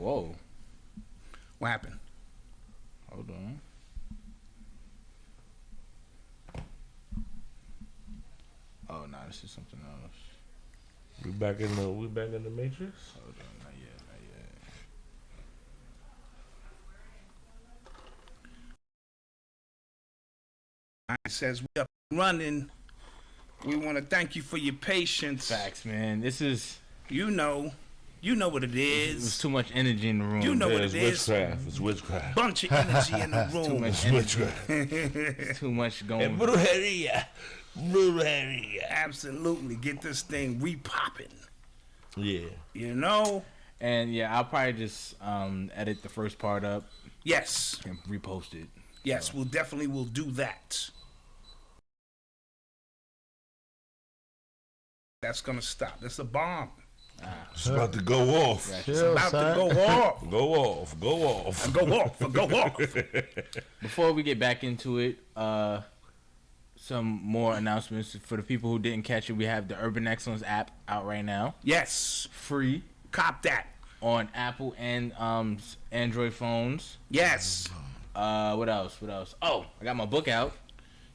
Whoa. What happened? Hold on. Oh no, this is something else. We back in the Matrix? Hold on, not yet. It says we up and running. We want to thank you for your patience. Facts, man. This is. You know what it is. There's too much energy in the room. You know what it is. Witchcraft. It's witchcraft. Bunch of energy in the room. Too much energy. Too much going. Brujeria. Absolutely. Get this thing re-popping. Yeah. You know? And yeah, I'll probably just edit the first part up. Yes. And repost it. Yes, so. We'll definitely will do that. That's gonna stop. That's a bomb. It's about to go off. It's about to go off. Go off. Go off. And go off. Go off. Before we get back into it, some more announcements for the people who didn't catch it. We have the Urban Excellence app out right now. Yes. Free. Cop that. On Apple and Android phones. Yes. What else? Oh, I got my book out.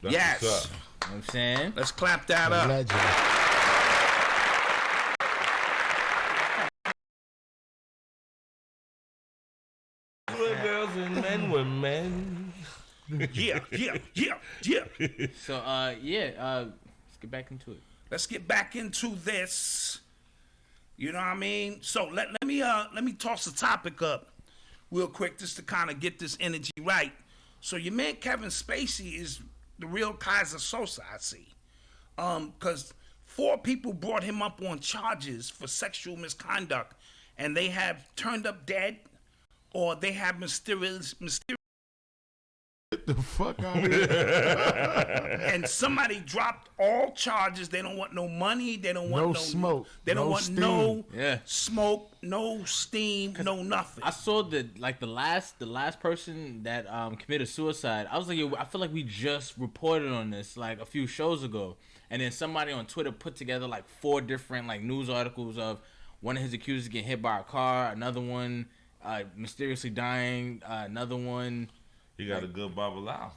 That's yes. You know what I'm saying? Let's clap that up. Legend. Girls and men were men. Yeah. So let's get back into it. Let's get back into this. You know what I mean? So let me toss the topic up real quick just to kind of get this energy right. So your man Kevin Spacey is the real Kaiser Sosa, I see. Because 4 people brought him up on charges for sexual misconduct, and they have turned up dead, or they have mysterious. Get the fuck out of here. And somebody dropped all charges. They don't want no money. They don't want no smoke. They don't want steam. no smoke, no steam, no nothing. I saw the last person that committed suicide. I was like, I feel like we just reported on this like a few shows ago, and then somebody on Twitter put together like 4 different like news articles of one of his accusers getting hit by a car, another one mysteriously dying, another one. He got a good bobble out.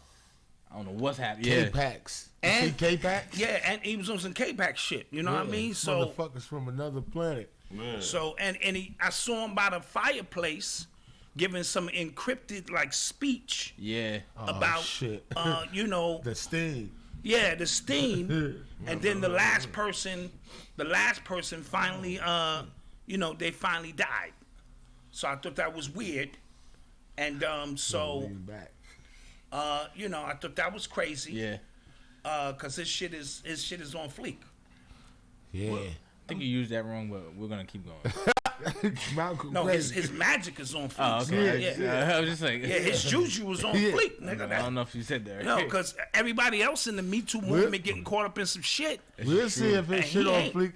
I don't know what's happening. K-Packs. And K-Packs? Yeah, and he was on some K-Pack shit. You know what I mean? So motherfuckers from another planet. Man. So I saw him by the fireplace giving some encrypted like speech. Yeah. About shit. The steam. Yeah, the steam. And then the last person finally they finally died. So I thought that was weird. And I thought that was crazy. Yeah. Cause his shit is on fleek. Yeah. I think you used that wrong, but we're gonna keep going. Malcom no, his magic is on fleek. Oh, okay. Yeah. I was just like, his juju was on fleek, nigga. I don't know if you said that. Right? No, because everybody else in the Me Too movement getting caught up in some shit. We'll see if his shit on fleek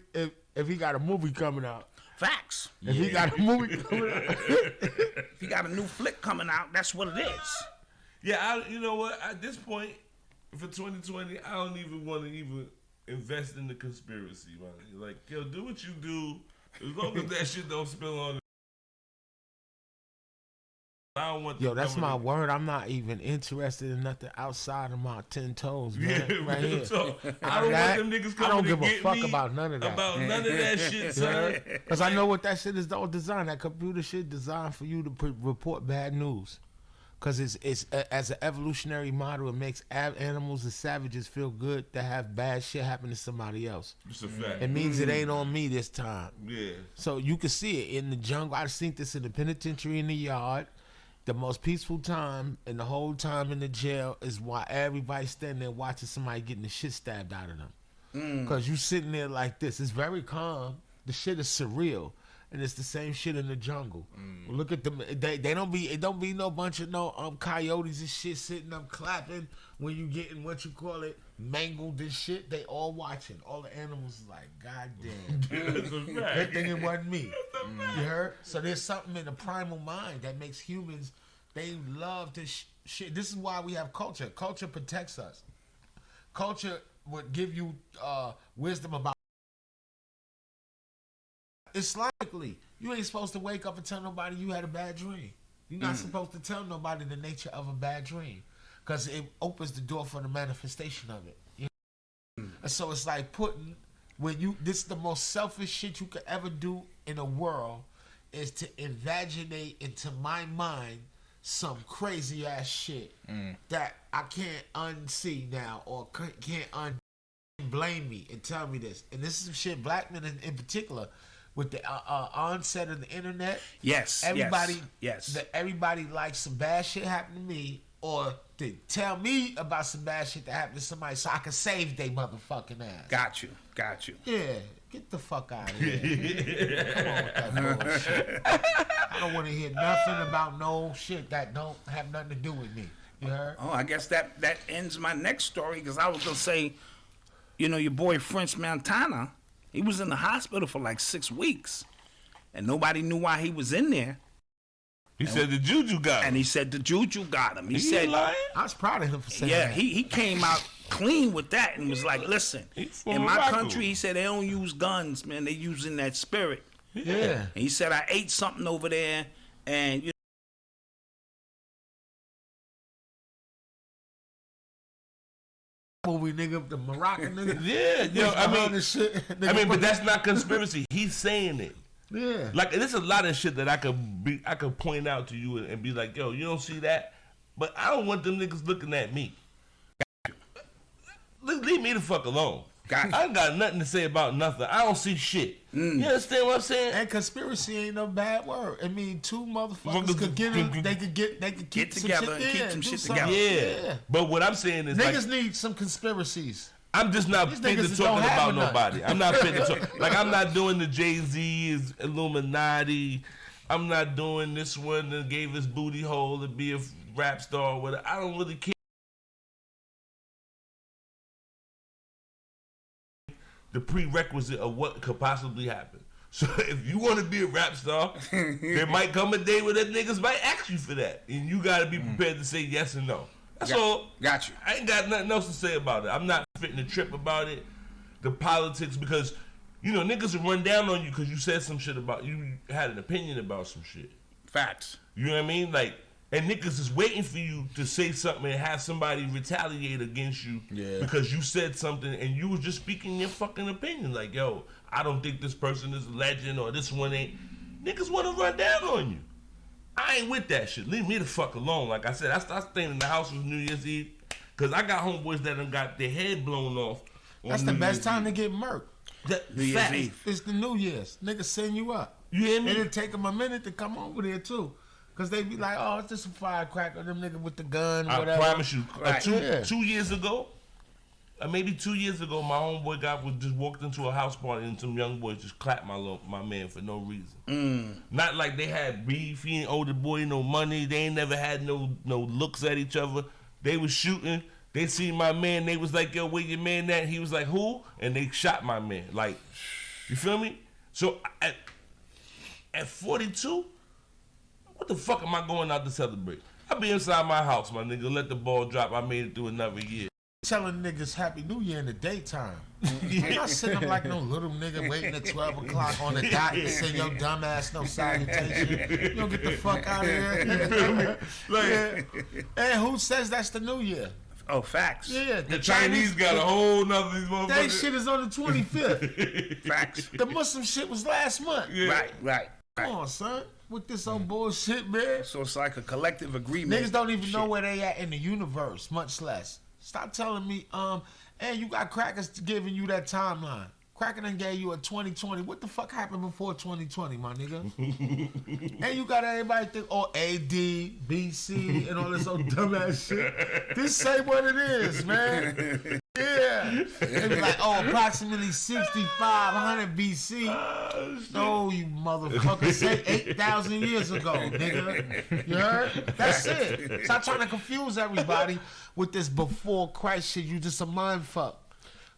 if he got a movie coming out. Facts. If he got a movie coming out. If he got a new flick coming out, that's what it is. Yeah, you know what? At this point, for 2020, I don't even want to even invest in the conspiracy, man. Like, yo, do what you do. As long as that shit don't spill on. I don't want. Yo, that's my word. I'm not even interested in nothing outside of my 10 toes, man. Yeah, right here. So, I don't want them niggas coming I don't to give a get fuck me about none of that. About none of that shit, son. Because I know what that shit is all designed. That computer shit designed for you to report bad news. Because it's as an evolutionary model, it makes animals and savages feel good to have bad shit happen to somebody else. It's a fact. It means it ain't on me this time. Yeah. So you can see it in the jungle. I've seen this in the penitentiary, in the yard. The most peaceful time and the whole time in the jail is why everybody's standing there watching somebody getting the shit stabbed out of them. Because you sitting there like this. It's very calm. The shit is surreal. And it's the same shit in the jungle. Look at them. They don't be. It don't be no bunch of coyotes and shit sitting up clapping when you getting what you call it mangled and shit. They all watching. All the animals is like, God damn. That thing it wasn't me. You heard? So there's something in the primal mind that makes humans. They love this shit. This is why we have culture. Culture protects us. Culture would give you wisdom about. Islamically, You ain't supposed to wake up and tell nobody you had a bad dream. You're not supposed to tell nobody the nature of a bad dream, because it opens the door for the manifestation of it. You know? And so it's like this is the most selfish shit you could ever do in the world, is to invaginate into my mind some crazy ass shit that I can't unsee now, or can't blame me and tell me this. And this is some shit black men in particular, with the onset of the internet. Everybody likes some bad shit happen to me, or to tell me about some bad shit that happened to somebody so I can save they motherfucking ass. Got you. Yeah, get the fuck out of here. Come on with that bullshit. I don't want to hear nothing about no shit that don't have nothing to do with me. You heard? Oh, I guess that ends my next story, because I was going to say, you know, your boy French Montana, he was in the hospital for like 6 weeks, and nobody knew why he was in there. He said the juju got him. And he said the juju got him. He said, lying? I was proud of him for saying yeah, that. he came out clean with that and was like, listen, in my country, he said, they don't use guns, man. They using that spirit. Yeah. And he said, I ate something over there, and you movie nigga, the Moroccan nigga. Yeah, yo, I mean, but that's not conspiracy. He's saying it. Yeah. Like, there's a lot of shit that I could point out to you and be like, yo, you don't see that? But I don't want them niggas looking at me. Leave me the fuck alone. I ain't got nothing to say about nothing. I don't see shit. You understand what I'm saying? And conspiracy ain't no bad word. I mean, two motherfuckers could get together and keep some shit together. Yeah. But what I'm saying is, niggas need some conspiracies. I'm just not fit to talking about nobody. I'm not fit to talk. Like, I'm not doing the Jay-Z Illuminati. I'm not doing this one that gave his booty hole to be a rap star or whatever. I don't really care. The prerequisite of what could possibly happen. So if you want to be a rap star, there might come a day where that niggas might ask you for that, and you got to be prepared to say yes or no. That's all. Got you. I ain't got nothing else to say about it. I'm not fitting the trip about it, the politics, because, you know, niggas will run down on you because you said some shit about, you had an opinion about some shit. Facts. You know what I mean? Like, and niggas is waiting for you to say something and have somebody retaliate against you because you said something and you was just speaking your fucking opinion. Like, yo, I don't think this person is a legend or this one ain't. Niggas want to run down on you. I ain't with that shit. Leave me the fuck alone. Like I said, I staying in the house with New Year's Eve because I got homeboys that done got their head blown off. That's the best time to get murked. New Year's Eve. It's the New Year's. Niggas send you up. You hear me? It'll take them a minute to come over there, too. Because they be like, oh, it's just a firecracker, them niggas with the gun, whatever. I promise you. Right. 2 years ago, maybe 2 years ago, my homeboy just walked into a house party and some young boys just clapped my man for no reason. Not like they had beef. He ain't owe the boy no money. They ain't never had no looks at each other. They was shooting. They seen my man. They was like, yo, where your man at? He was like, who? And they shot my man. Like, you feel me? So at 42, what the fuck am I going out to celebrate? I be inside my house, my nigga. Let the ball drop. I made it through another year. Telling niggas Happy New Year in the daytime. You're not sitting up like no little nigga waiting at 12 o'clock on the dot and send your dumb ass no salutation. You don't get the fuck out of here. And who says that's the New Year? Oh, facts. Yeah, the Chinese got a whole nother motherfucker. That shit is on the 25th. Facts. The Muslim shit was last month. Yeah. Right. Come on, son. With this old bullshit, man. So it's like a collective agreement. Niggas don't even know where they at in the universe, much less. Stop telling me, hey, you got crackers giving you that timeline. Cracker done gave you a 2020. What the fuck happened before 2020, my nigga? And you got everybody think, oh, AD, BC, and all this old dumbass shit. This say what it is, man. Yeah. They be like, oh, approximately 6,500 BC. No, you motherfucker. Say 8,000 years ago, nigga. You heard? That's it. Stop trying to confuse everybody with this before Christ shit. You just a mind fuck.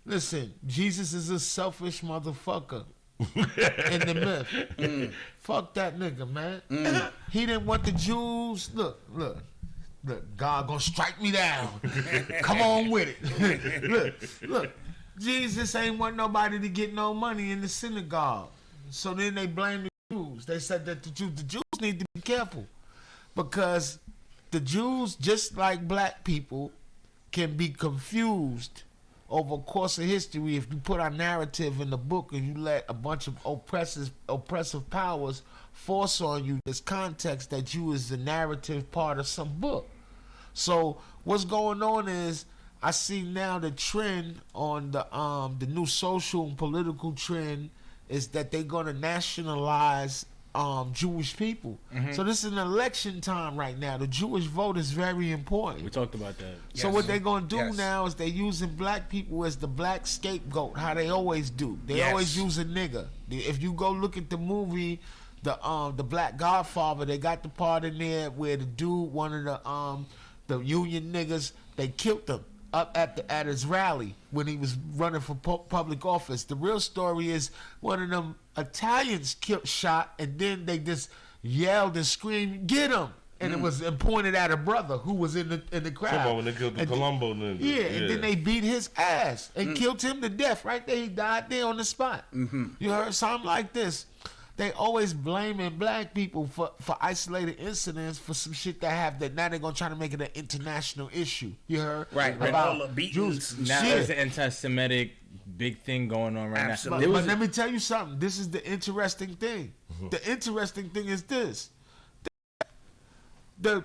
Listen, Jesus is a selfish motherfucker in the myth. Fuck that nigga, man. He didn't want the Jews. Look, God gonna strike me down. Come on with it. Look, Jesus ain't want nobody to get no money in the synagogue. So then they blame the Jews. Jews. They said that the Jews need to be careful because the Jews, just like black people, can be confused over the course of history if you put our narrative in the book and you let a bunch of oppressive powers force on you this context that you is the narrative part of some book. So what's going on is I see now the trend on the new social and political trend is that they're going to nationalize Jewish people. So this is an election time right now. The Jewish vote is very important. We talked about that. So what they're going to do now is they're using black people as the black scapegoat, how they always do. They always use a nigga. If you go look at the movie, the Black Godfather, they got the part in there where the dude, one of the union niggas, they killed him up at his rally when he was running for public office. The real story is one of them Italians shot, and then they just yelled and screamed, "Get him!" And it was pointed at a brother who was in the crowd. Come on, when they killed the Colombo nigga. Yeah, and then they beat his ass and killed him to death right there. He died there on the spot. You heard something like this. They always blaming black people for isolated incidents for some shit that have that now they're gonna try to make it an international issue. You heard? Right. About all the beatings. Now there's an anti-Semitic big thing going on right Absolutely. now. But let me tell you something. This is the interesting thing. The interesting thing is this. The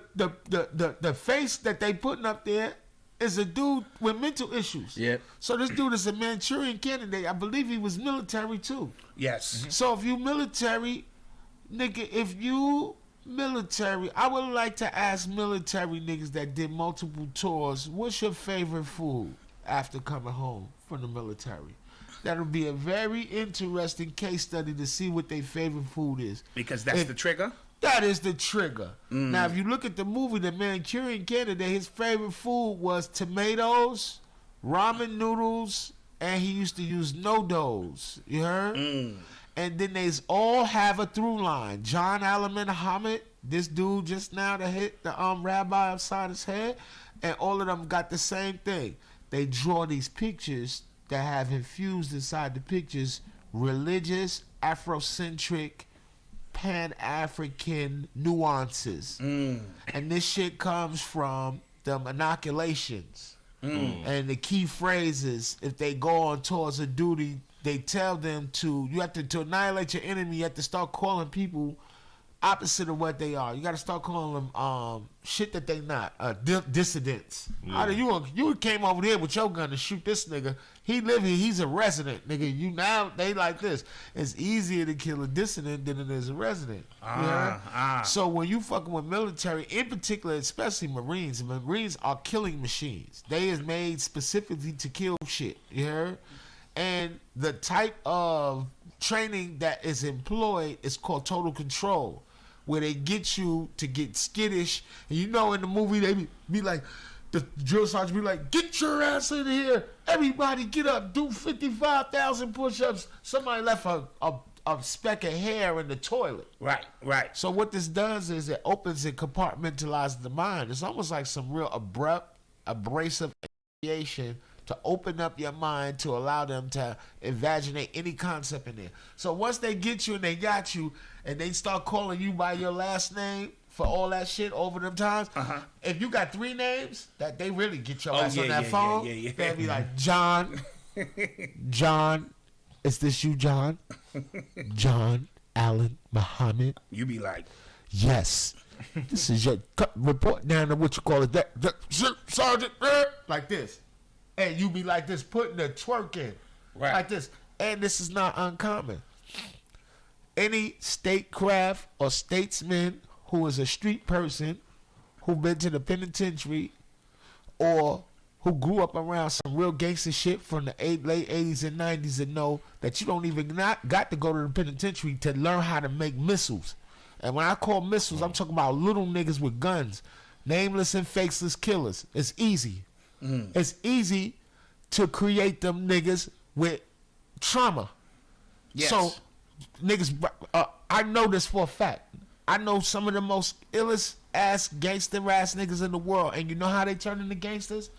face that they putting up there is a dude with mental issues. Yep. So this dude is a Manchurian candidate. I believe he was military too. Yes. So if you military, nigga, if you military, I would like to ask military niggas that did multiple tours, what's your favorite food after coming home from the military? That'll be a very interesting case study to see what their favorite food is. Because that's the trigger? That is the trigger. Now, if you look at the movie, The Manchurian Candidate, his favorite food was tomatoes, ramen noodles, and he used to use no-dos. You heard? And then they all have a through line. John Allen Muhammad, this dude just now that hit the rabbi upside his head, and all of them got the same thing. They draw these pictures that have infused inside the pictures religious, Afrocentric, Pan-African nuances. And this shit comes from the inoculations. And the key phrases, if they go on tours of duty, they tell them to annihilate your enemy, you have to start calling people opposite of what they are. You got to start calling them shit that they not. Dissidents. You came over here with your gun to shoot this nigga. He live here. He's a resident, nigga. You now they like this. It's easier to kill a dissident than it is a resident. So when you fucking with military, in particular, especially Marines are killing machines. They is made specifically to kill shit. You heard? And the type of training that is employed is called total control, where they get you to get skittish. And you know in the movie they be like, the drill sergeant be like, get your ass in here. Everybody get up, do 55,000 push-ups. Somebody left a speck of hair in the toilet. Right. So what this does is it opens and compartmentalizes the mind. It's almost like some real abrupt, abrasive initiation to open up your mind to allow them to imaginate any concept in there. So once they get you and they got you and they start calling you by your last name for all that shit over them times, if you got 3 names, that they really get your ass on that phone. They'll be like, John, is this you, John? John Allen Muhammad? You be like, yes. This is your report down to what you call it, Sergeant, like this. And you be like this, putting the twerk in. Like this. And this is not uncommon. Any statecraft or statesman who is a street person who been to the penitentiary or who grew up around some real gangster shit from the late 80s and 90s and know that you don't even got to go to the penitentiary to learn how to make missiles. And when I call missiles, I'm talking about little niggas with guns. Nameless and faceless killers. It's easy. It's easy to create them niggas with trauma. yes. So, niggas, I know this for a fact. I know some of the most illest ass gangster ass niggas in the world, and you know how they turn into gangsters?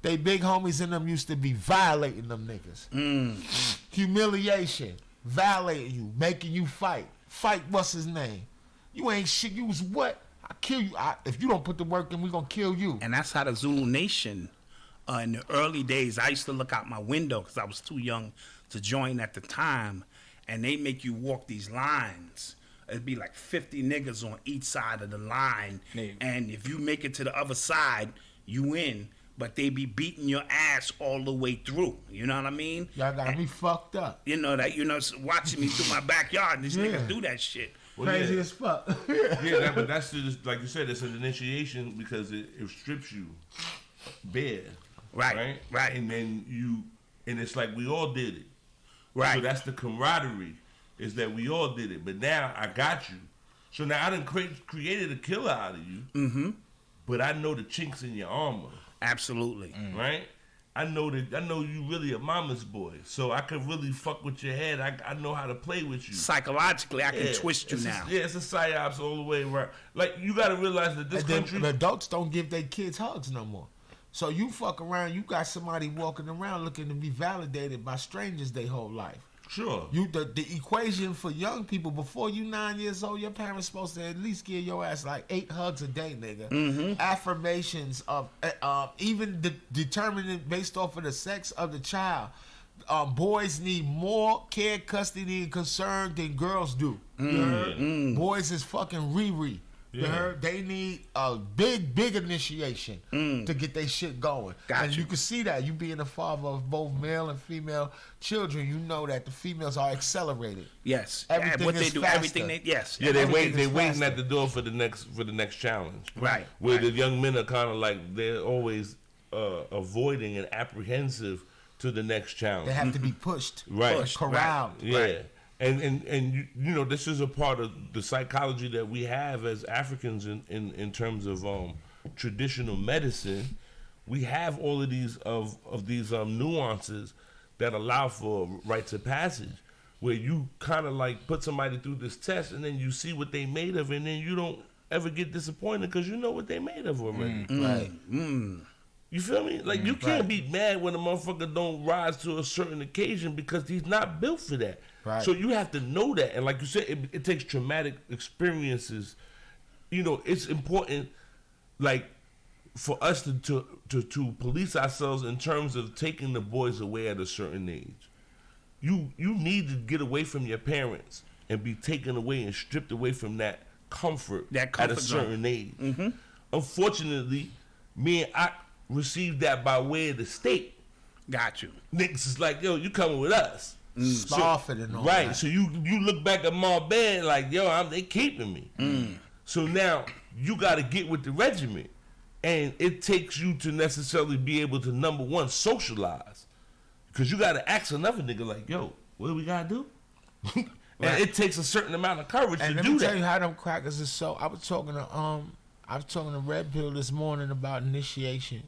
They big homies in them used to be violating them niggas. Humiliation, violating you, making you fight, fight what's his name. You ain't shit. You was what? I kill you. If you don't put the work in, we gonna kill you. And that's how the Zulu Nation, in the early days, I used to look out my window because I was too young to join at the time, and they make you walk these lines. It'd be like 50 niggas on each side of the line, and if you make it to the other side, you win. But they be beating your ass all the way through. You know what I mean? Y'all got me fucked up. You know that, watching me through my backyard, and these niggas do that shit. Well, Crazy as fuck. But that's just, like you said, it's an initiation because it strips you bare. Right. And then and it's like we all did it. Right. So that's the camaraderie, is that we all did it. But now I got you. So now I done created a killer out of you. But I know the chinks in your armor. Absolutely. Right? I know you really a mama's boy. So I can really fuck with your head. I know how to play with you. Psychologically, I can twist you now. It's a psyops all the way around. Like, you got to realize that this country... The adults don't give their kids hugs no more. So you fuck around, you got somebody walking around looking to be validated by strangers their whole life. Sure. The equation for young people, before you 9 years old, your parents supposed to at least give your ass like 8 hugs a day, nigga. Affirmations of even determining based off of the sex of the child. Boys need more care, custody, and concern than girls do. Boys is fucking Riri. You heard? They need a big initiation to get their shit going. And you can see that. You being a father of both male and female children, you know that the females are accelerated. Yes. Everything what is they do, faster. everything they, yes. Yeah, they Everything is waiting faster. at the door for the next challenge. Right. Where the young men are kind of like, they're always avoiding and apprehensive to the next challenge. They have to be pushed. Right. Corralled. Yeah. Right. And you know, this is a part of the psychology that we have as Africans in terms of traditional medicine. We have all of these nuances that allow for rites of passage, where you kind of like put somebody through this test and then you see what they made of, and then you don't ever get disappointed because you know what they made of already. Right. You feel me? Like, you can't be mad when a motherfucker don't rise to a certain occasion because he's not built for that. Right. So you have to know that. And like you said, it takes traumatic experiences. You know, it's important, like, for us to police ourselves in terms of taking the boys away at a certain age. You need to get away from your parents and be taken away and stripped away from that comfort at a certain age. Unfortunately, me and I received that by way of the state. Got you. Niggas is like, yo, you coming with us. Spofford and all Right. that. So you look back at my bed like, yo, they keeping me. So now you got to get with the regiment. And it takes you to necessarily be able to, number one, socialize. Because you got to ask another nigga like, yo, what do we got to do? And it takes a certain amount of courage And to let do me that. tell you how them crackers is so. I was talking to Red Pill this morning about initiation.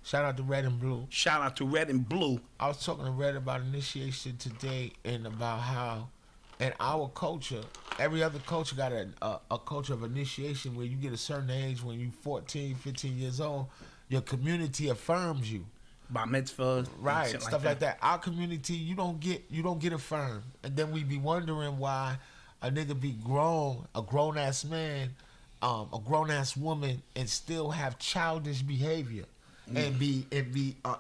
Shout out to Red and Blue. Shout out to Red and Blue. I was talking to Red about initiation today and about how in our culture, every other culture got a culture of initiation where you get a certain age when you 14, 15 years old, your community affirms you. Bar mitzvahs. Right, shit stuff like that. Our community, you don't get affirmed. And then we be wondering why a nigga be grown, a grown ass man, a grown ass woman, and still have childish behavior. And be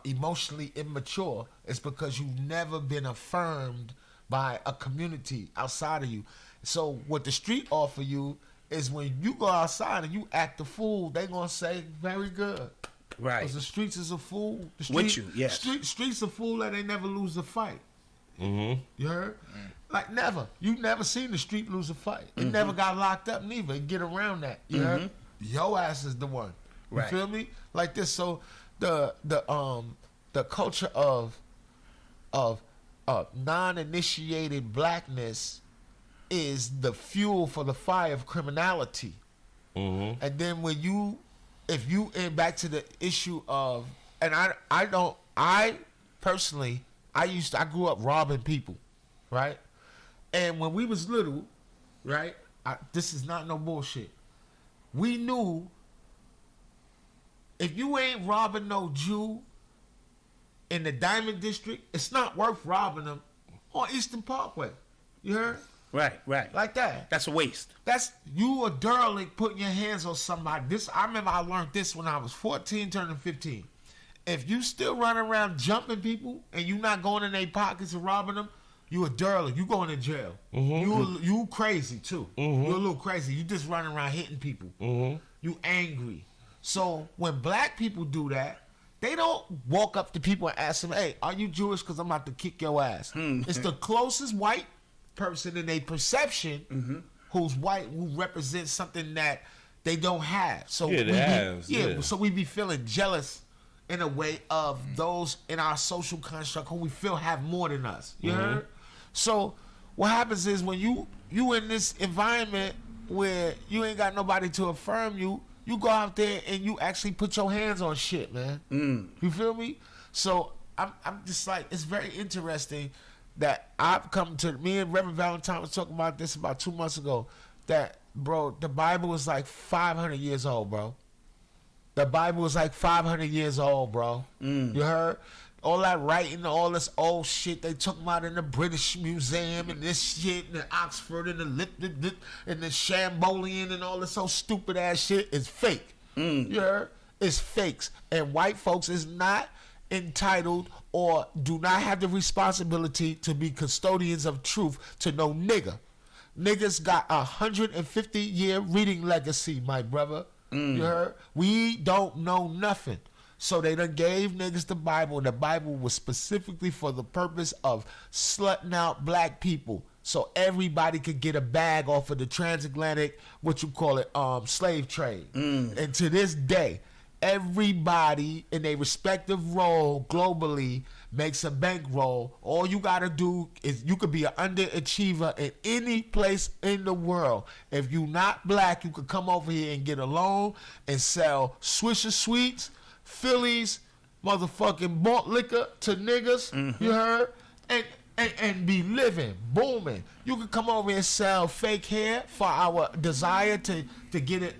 emotionally immature. It's because you've never been affirmed by a community outside of you. So what the street offer you is when you go outside and you act a fool, they gonna say very good. Right. Because the streets is a fool. The street, With you, yes. Streets a fool that they never lose a fight. You heard? Like never. You never seen the street lose a fight. It never got locked up neither. It get around that. You heard? Your ass is the one. You feel me? Like this. So the culture of non-initiated blackness is the fuel for the fire of criminality. And then if you and back to the issue of, and I personally grew up robbing people, right? And when we was little, right, this is not no bullshit. We knew if you ain't robbing no Jew in the Diamond District, it's not worth robbing them on Eastern Parkway. You heard? Right. Like that. That's a waste. That's you a derelict putting your hands on somebody. I remember I learned this when I was 14 turning 15. If you still running around jumping people and you not going in their pockets and robbing them, you a derelict. You going to jail. You crazy too. You a little crazy. You just running around hitting people. You angry. So when black people do that, they don't walk up to people and ask them, "Hey, are you Jewish? Because I'm about to kick your ass." It's the closest white person in a perception who's white, who represents something that they don't have. So so we be feeling jealous in a way of those in our social construct who we feel have more than us. You heard? So what happens is when you in this environment where you ain't got nobody to affirm you, you go out there and you actually put your hands on shit, man. You feel me? So I'm just like, it's very interesting that I've come to, me and Reverend Valentine was talking about this about 2 months ago, that, bro, the Bible is like 500 years old, bro. The Bible is like 500 years old, bro. You heard? All that writing, all this old shit they talking about in the British Museum and this shit and the Oxford and the Shambolian and all this so stupid ass shit is fake. You heard? It's fakes. And white folks is not entitled or do not have the responsibility to be custodians of truth to no nigga. Niggas got a 150-year reading legacy, my brother. You heard? We don't know nothing. So they done gave niggas the Bible, and the Bible was specifically for the purpose of slutting out black people so everybody could get a bag off of the transatlantic, what you call it, slave trade. And to this day, everybody in a respective role globally makes a bankroll. All you gotta do is, you could be an underachiever in any place in the world. If you not black, you could come over here and get a loan and sell Swisher Sweets, Phillies, motherfucking malt liquor to niggas, you heard? And be living, booming. You can come over and sell fake hair for our desire to get it,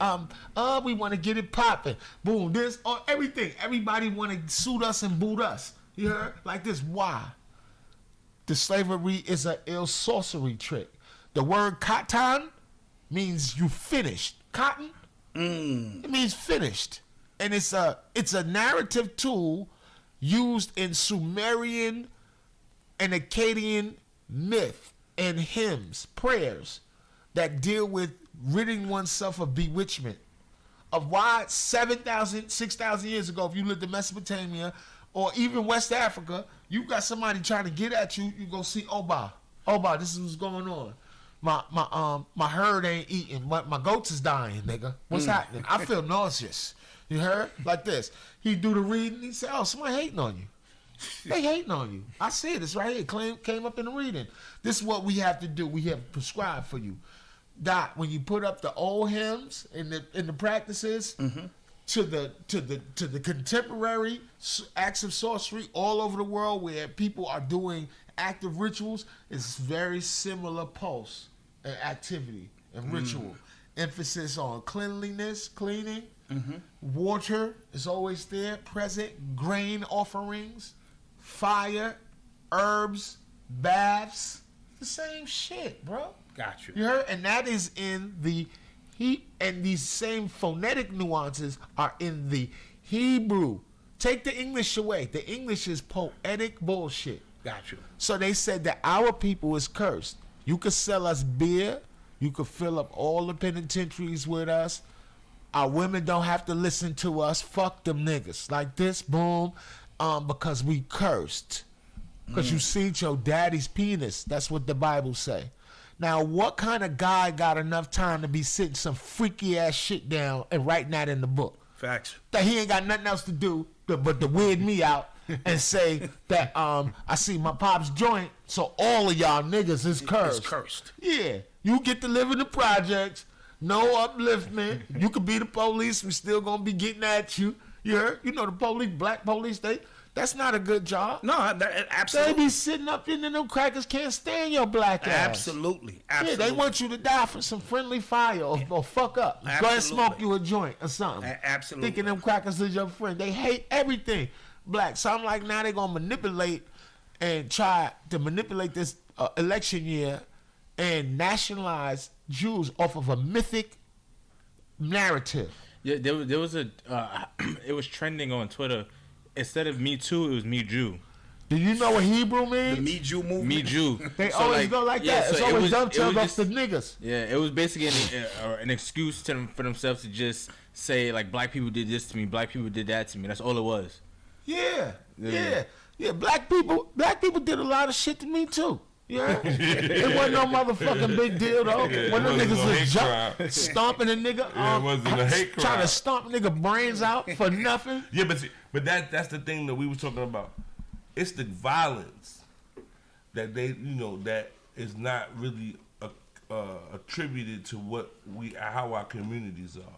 we want to get it popping. Boom, this, or everything. Everybody want to suit us and boot us. You heard? Like this. Why? The slavery is a ill sorcery trick. The word katan means you finished. Cotton? It means finished. And it's a narrative tool used in Sumerian and Akkadian myth and hymns, prayers that deal with ridding oneself of bewitchment. Of why 7,000, 6,000 years ago, if you lived in Mesopotamia or even West Africa, you got somebody trying to get at you, you go see Oba. Oba, this is what's going on. My herd ain't eating. My goats is dying, nigga. What's happening? I feel nauseous. You heard? Like this. He do the reading. He said, "Oh, somebody hating on you. They hating on you. I see it. It's right here. Came up in the reading. This is what we have to do. We have prescribed for you. Dot, when you put up the old hymns and the practices to the contemporary acts of sorcery all over the world where people are doing active rituals, it's very similar pulse and activity and ritual. Emphasis on cleanliness, cleaning. Water is always there, present. Grain offerings, fire, herbs, baths. The same shit, bro. Got you. You heard? And that is in the and these same phonetic nuances are in the Hebrew. Take the English away. The English is poetic bullshit. Got you. So they said that our people is cursed. You could sell us beer. You could fill up all the penitentiaries with us. Our women don't have to listen to us. Fuck them niggas. Like this, boom. Because we cursed. Because you seen your daddy's penis. That's what the Bible say. Now, what kind of guy got enough time to be sitting some freaky ass shit down and writing that in the book? Facts. That he ain't got nothing else to do but to weird me out and say that I see my pop's joint, so all of y'all niggas is cursed. It's cursed. Yeah. You get to live in the projects. No upliftment. You could be the police. We still gonna be getting at you. You heard? You know the police, black police. That's not a good job. No, absolutely. They be sitting up in them crackers can't stand your black ass. Absolutely. Yeah, they want you to die for some friendly fire or fuck up. Absolutely. Go ahead and smoke you a joint or something. Absolutely. Thinking them crackers is your friend. They hate everything black. So I'm like, now they gonna manipulate and try to manipulate this election year and nationalize Jews off of a mythic narrative. Yeah, there was a it was trending on Twitter. Instead of Me Too, it was Me Jew. Do you know what Hebrew means? The Me Jew movement. Me Jew. They always go like that. It's always dovetailed off the niggas. Yeah, it was basically an excuse for themselves to just say like black people did this to me, black people did that to me. That's all it was. Yeah. Black people did a lot of shit to me too. Yeah, it wasn't no motherfucking big deal though. When the niggas was stomping a nigga, it wasn't a hate crime. Trying to stomp nigga brains out for nothing. Yeah, but that's the thing that we was talking about. It's the violence that that is not really attributed to how our communities are.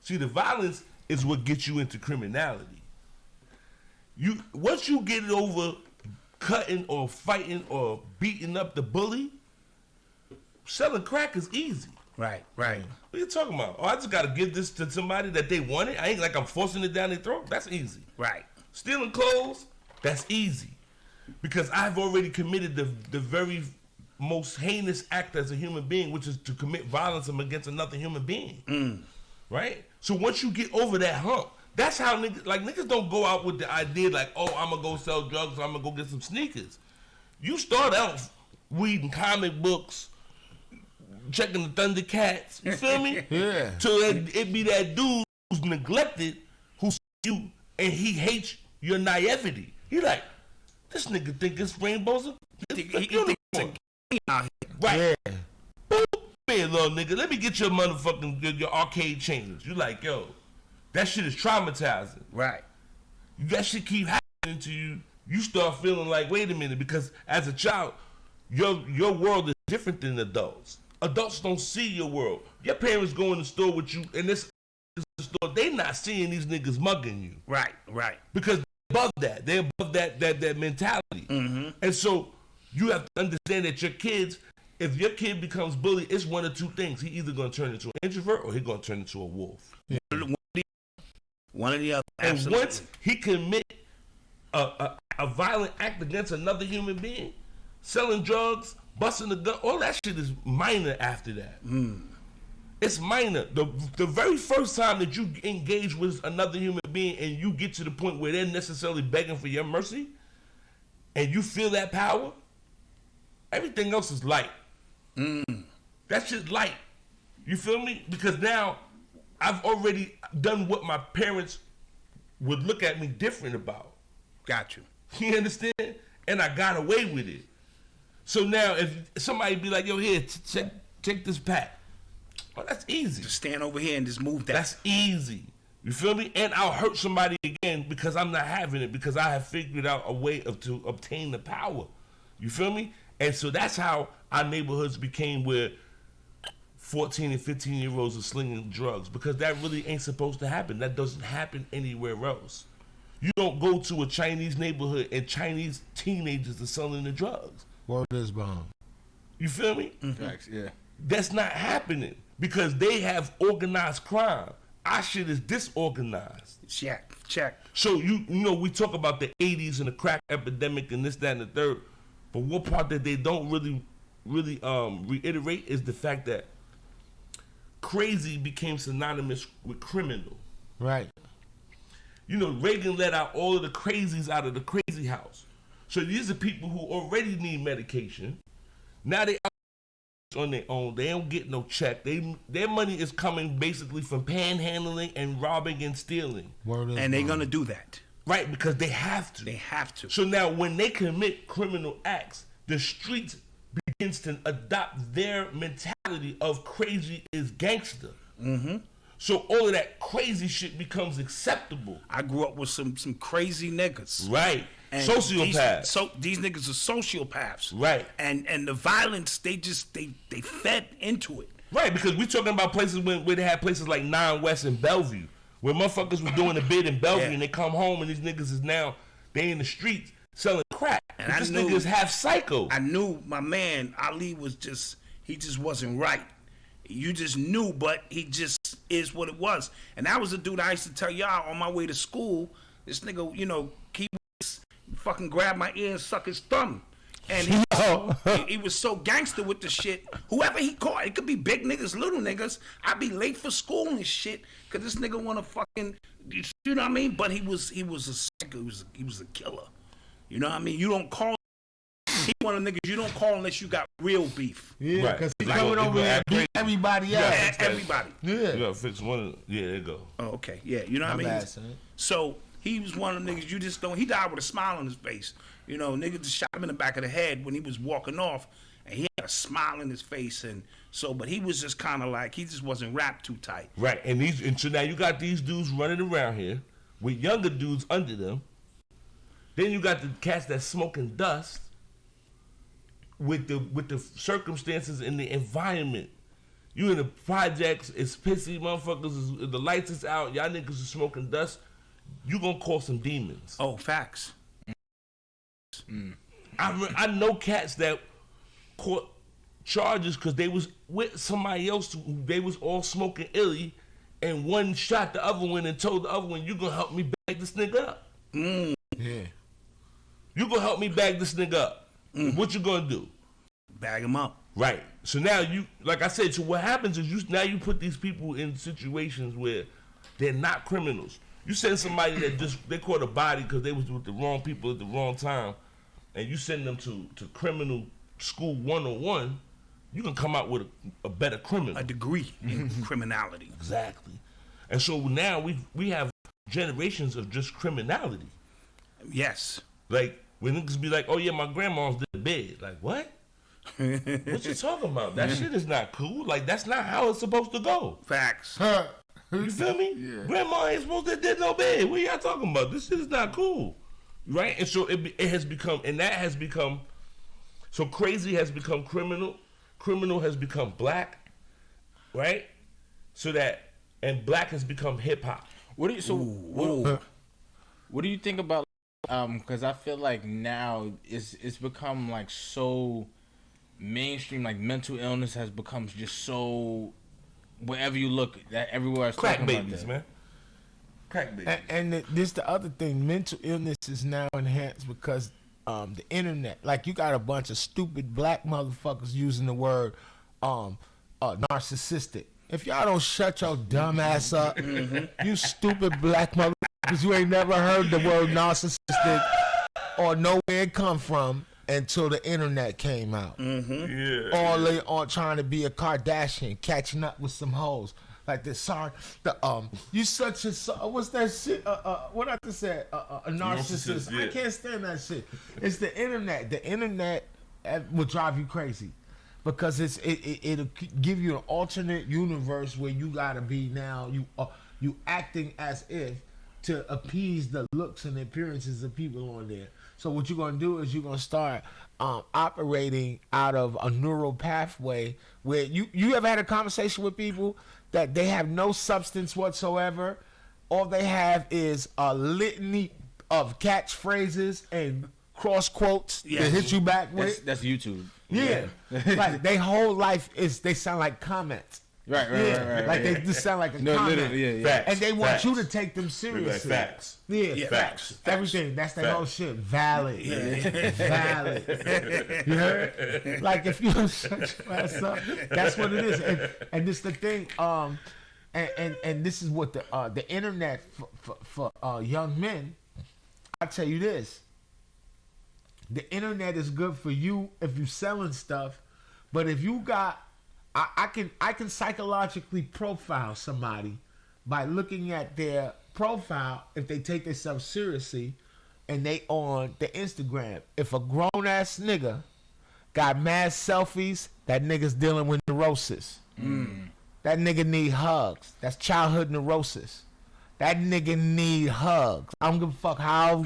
See, the violence is what gets you into criminality. Once you get it over cutting or fighting or beating up the bully, selling crack is easy. Right. What are you talking about? Oh, I just got to give this to somebody that they want it. I ain't like I'm forcing it down their throat. That's easy. Right. Stealing clothes, that's easy. Because I've already committed the very most heinous act as a human being, which is to commit violence against another human being. Right? So once you get over that hump, that's how niggas don't go out with the idea like, oh, I'm going to go sell drugs, I'm going to go get some sneakers. You start out reading comic books, checking the Thundercats, you feel me? Yeah. So it be that dude who's neglected, who's you, and he hates your naivety. He like, this nigga think it's rainbows. He think it's a game out here. Right. Yeah. Boom, man, little nigga, let me get your motherfucking, your arcade change. You like, yo. That shit is traumatizing. Right. That shit keep happening to you. You start feeling like, wait a minute, because as a child, your world is different than adults. Adults don't see your world. Your parents go in the store with you, and this store, they not seeing these niggas mugging you. Right. Because they're above that. They're above that mentality. Mm-hmm. And so you have to understand that your kids, if your kid becomes bullied, it's one of two things. He either going to turn into an introvert or he going to turn into a wolf. Yeah. One or the other. And Absolutely. once he commit a violent act against another human being, selling drugs, busting a gun, all that shit is minor after that. It's minor. The very first time that you engage with another human being and you get to the point where they're necessarily begging for your mercy and you feel that power, everything else is light. That shit's light. You feel me? Because now I've already done what my parents would look at me different about. Got you. You understand? And I got away with it. So now if somebody be like, yo, here, take this pack. Oh, that's easy. Just stand over here and just move that. That's easy. You feel me? And I'll hurt somebody again because I'm not having it, because I have figured out a way to obtain the power. You feel me? And so that's how our neighborhoods became where 14 and 15-year-olds are slinging drugs, because that really ain't supposed to happen. That doesn't happen anywhere else. You don't go to a Chinese neighborhood and Chinese teenagers are selling the drugs. Word is bomb. You feel me? Facts, yeah. That's not happening because they have organized crime. Our shit is disorganized. Check. So you know we talk about the 80s and the crack epidemic and this, that, and the third, but one part that they don't really reiterate is the fact that crazy became synonymous with criminal. Right. You know, Reagan let out all of the crazies out of the crazy house. So these are people who already need medication. Now they out on their own. They don't get no check. Their money is coming basically from panhandling and robbing and stealing. And they're gonna do that. Right, because they have to. They have to. So now when they commit criminal acts, the streets begins to adopt their mentality of crazy is gangster. Mm-hmm. So all of that crazy shit becomes acceptable. I grew up with some crazy niggas. Right. And sociopaths. These niggas are sociopaths. Right. And the violence, they fed into it. Right, because we're talking about places where they had places like 9 West and Bellevue, where motherfuckers was doing a bid in Bellevue and they come home and these niggas is now, they in the streets selling crack. And this nigga is half psycho. I knew my man, Ali, he just wasn't right. You just knew, but he just is what it was. And that was the dude I used to tell y'all on my way to school. This nigga, fucking grab my ear and suck his thumb. And he was so gangster with the shit. Whoever he caught, it could be big niggas, little niggas. I'd be late for school and shit because this nigga want to fucking, you know what I mean? But he was a psycho. He was a killer. You know what I mean? You don't call. He one of the niggas you don't call unless you got real beef. Yeah, because he's coming over there beat everybody else. Everybody. Yeah. You gotta fix one of yeah, there you go. Oh, okay. Yeah, you know what I mean? So he was one of the niggas you just don't. He died with a smile on his face. You know, niggas just shot him in the back of the head when he was walking off, and he had a smile in his face, and so, but he was just kind of like, he just wasn't wrapped too tight. Right, and so now you got these dudes running around here with younger dudes under them. Then you got the cats that smoking dust with the circumstances in the environment. You in the projects, it's pissy, motherfuckers, the lights is out, y'all niggas is smoking dust. You gonna call some demons. Oh, facts. I know cats that caught charges because they was with somebody else who they was all smoking illy, and one shot the other one and told the other one, "You gonna help me bag this nigga up? Yeah, You gonna help me bag this nigga up? What you gonna do? Bag him up." Right. So now you, like I said, so what happens is you put these people in situations where they're not criminals. You send somebody that they caught a body because they was with the wrong people at the wrong time, and you send them to criminal school 101, you can come out with a better criminal. A degree in criminality. Exactly. And so now we have generations of just criminality. Yes. Like, when niggas be like, oh yeah, my grandma's did the bed. Like, what? What you talking about? That shit is not cool. Like, that's not how it's supposed to go. Facts. You feel me? Yeah. Grandma ain't supposed to did no bed. What y'all talking about? This shit is not cool. Right? And so it has become, and that has become, so crazy has become criminal. Criminal has become black. Right? So that, and black has become hip hop. What do you think about? Because I feel like now it's become like so mainstream. Like mental illness has become just so. Wherever you look, that everywhere is Crack talking babies, about that. man. Crack babies. and this the other thing. Mental illness is now enhanced because the internet. Like, you got a bunch of stupid black motherfuckers using the word narcissistic. If y'all don't shut your dumb ass up, you stupid black motherfuckers, you ain't never heard the word narcissistic or know where it come from until the internet came out. All they on trying to be a Kardashian, catching up with some hoes. Like this, you such a, what's that shit? What I just said, a narcissist. Yeah. I can't stand that shit. It's the internet. The internet will drive you crazy because it'll give you an alternate universe where you gotta be now. You acting as if to appease the looks and appearances of people on there. So what you're gonna do is you're gonna start operating out of a neural pathway where you ever had a conversation with people that they have no substance whatsoever. All they have is a litany of catchphrases and cross quotes to hit you back with. That's YouTube. Yeah. Like, their whole life they sound like comments. Right. Like, they just sound like a comment. Literally, yeah. Facts. And they want Facts. you to take them seriously. Facts. Yeah, Facts. Everything. That's their whole shit. Valid. Valid. You heard? Like, if you don't shut your ass up, that's what it is. And this the thing. And this is what the internet for young men. I tell you this. The internet is good for you if you selling stuff, but if you got, I can psychologically profile somebody by looking at their profile if they take themselves seriously and they on the Instagram. If a grown ass nigga got mad selfies, that nigga's dealing with neurosis. That nigga need hugs. That's childhood neurosis. That nigga need hugs. I don't give a fuck how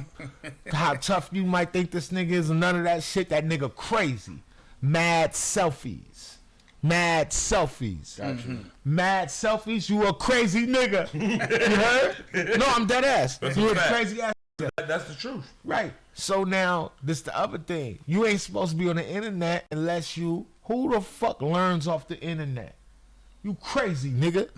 tough you might think this nigga is and none of that shit. That nigga crazy. Mad selfies. Mad selfies. Gotcha. Mad selfies, you a crazy nigga. You heard? No, I'm dead ass. You a crazy ass. That's the truth. Right. So now, this the other thing. You ain't supposed to be on the internet unless who the fuck learns off the internet? You crazy, nigga.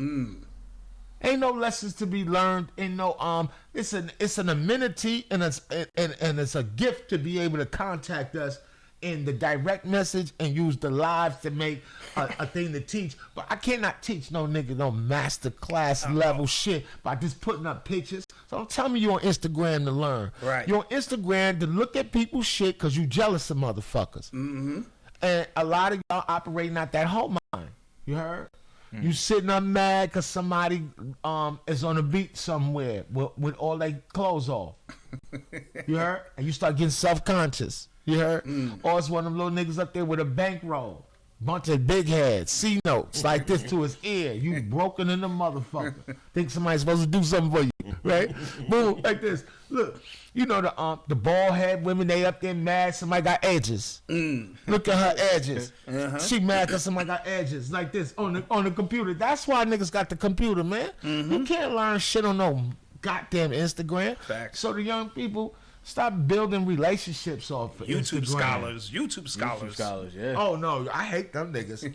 Ain't no lessons to be learned. Ain't no it's an amenity and it's a gift to be able to contact us in the direct message and use the lives to make a thing to teach. But I cannot teach no nigga no master class level shit by just putting up pictures. So don't tell me you on Instagram to learn. Right. You're on Instagram to look at people's shit because you jealous of motherfuckers. Mm-hmm. And a lot of y'all operating out that whole mind. You heard? Mm. You sitting up mad because somebody is on a beach somewhere with all their clothes off. You heard? And you start getting self-conscious. You heard? Or it's one of them little niggas up there with a bankroll. Bunch of big heads, C notes like this to his ear. You broken in the motherfucker. Think somebody's supposed to do something for you, right? Boom, like this. Look, you know the bald head women, they up there mad somebody got edges. Look at her edges. She mad because somebody got edges like this on the computer. That's why niggas got the computer, man. You can't learn shit on no goddamn Instagram. Facts. So the young people, stop building relationships off of YouTube Instagram. YouTube scholars, yeah. Oh no, I hate them niggas.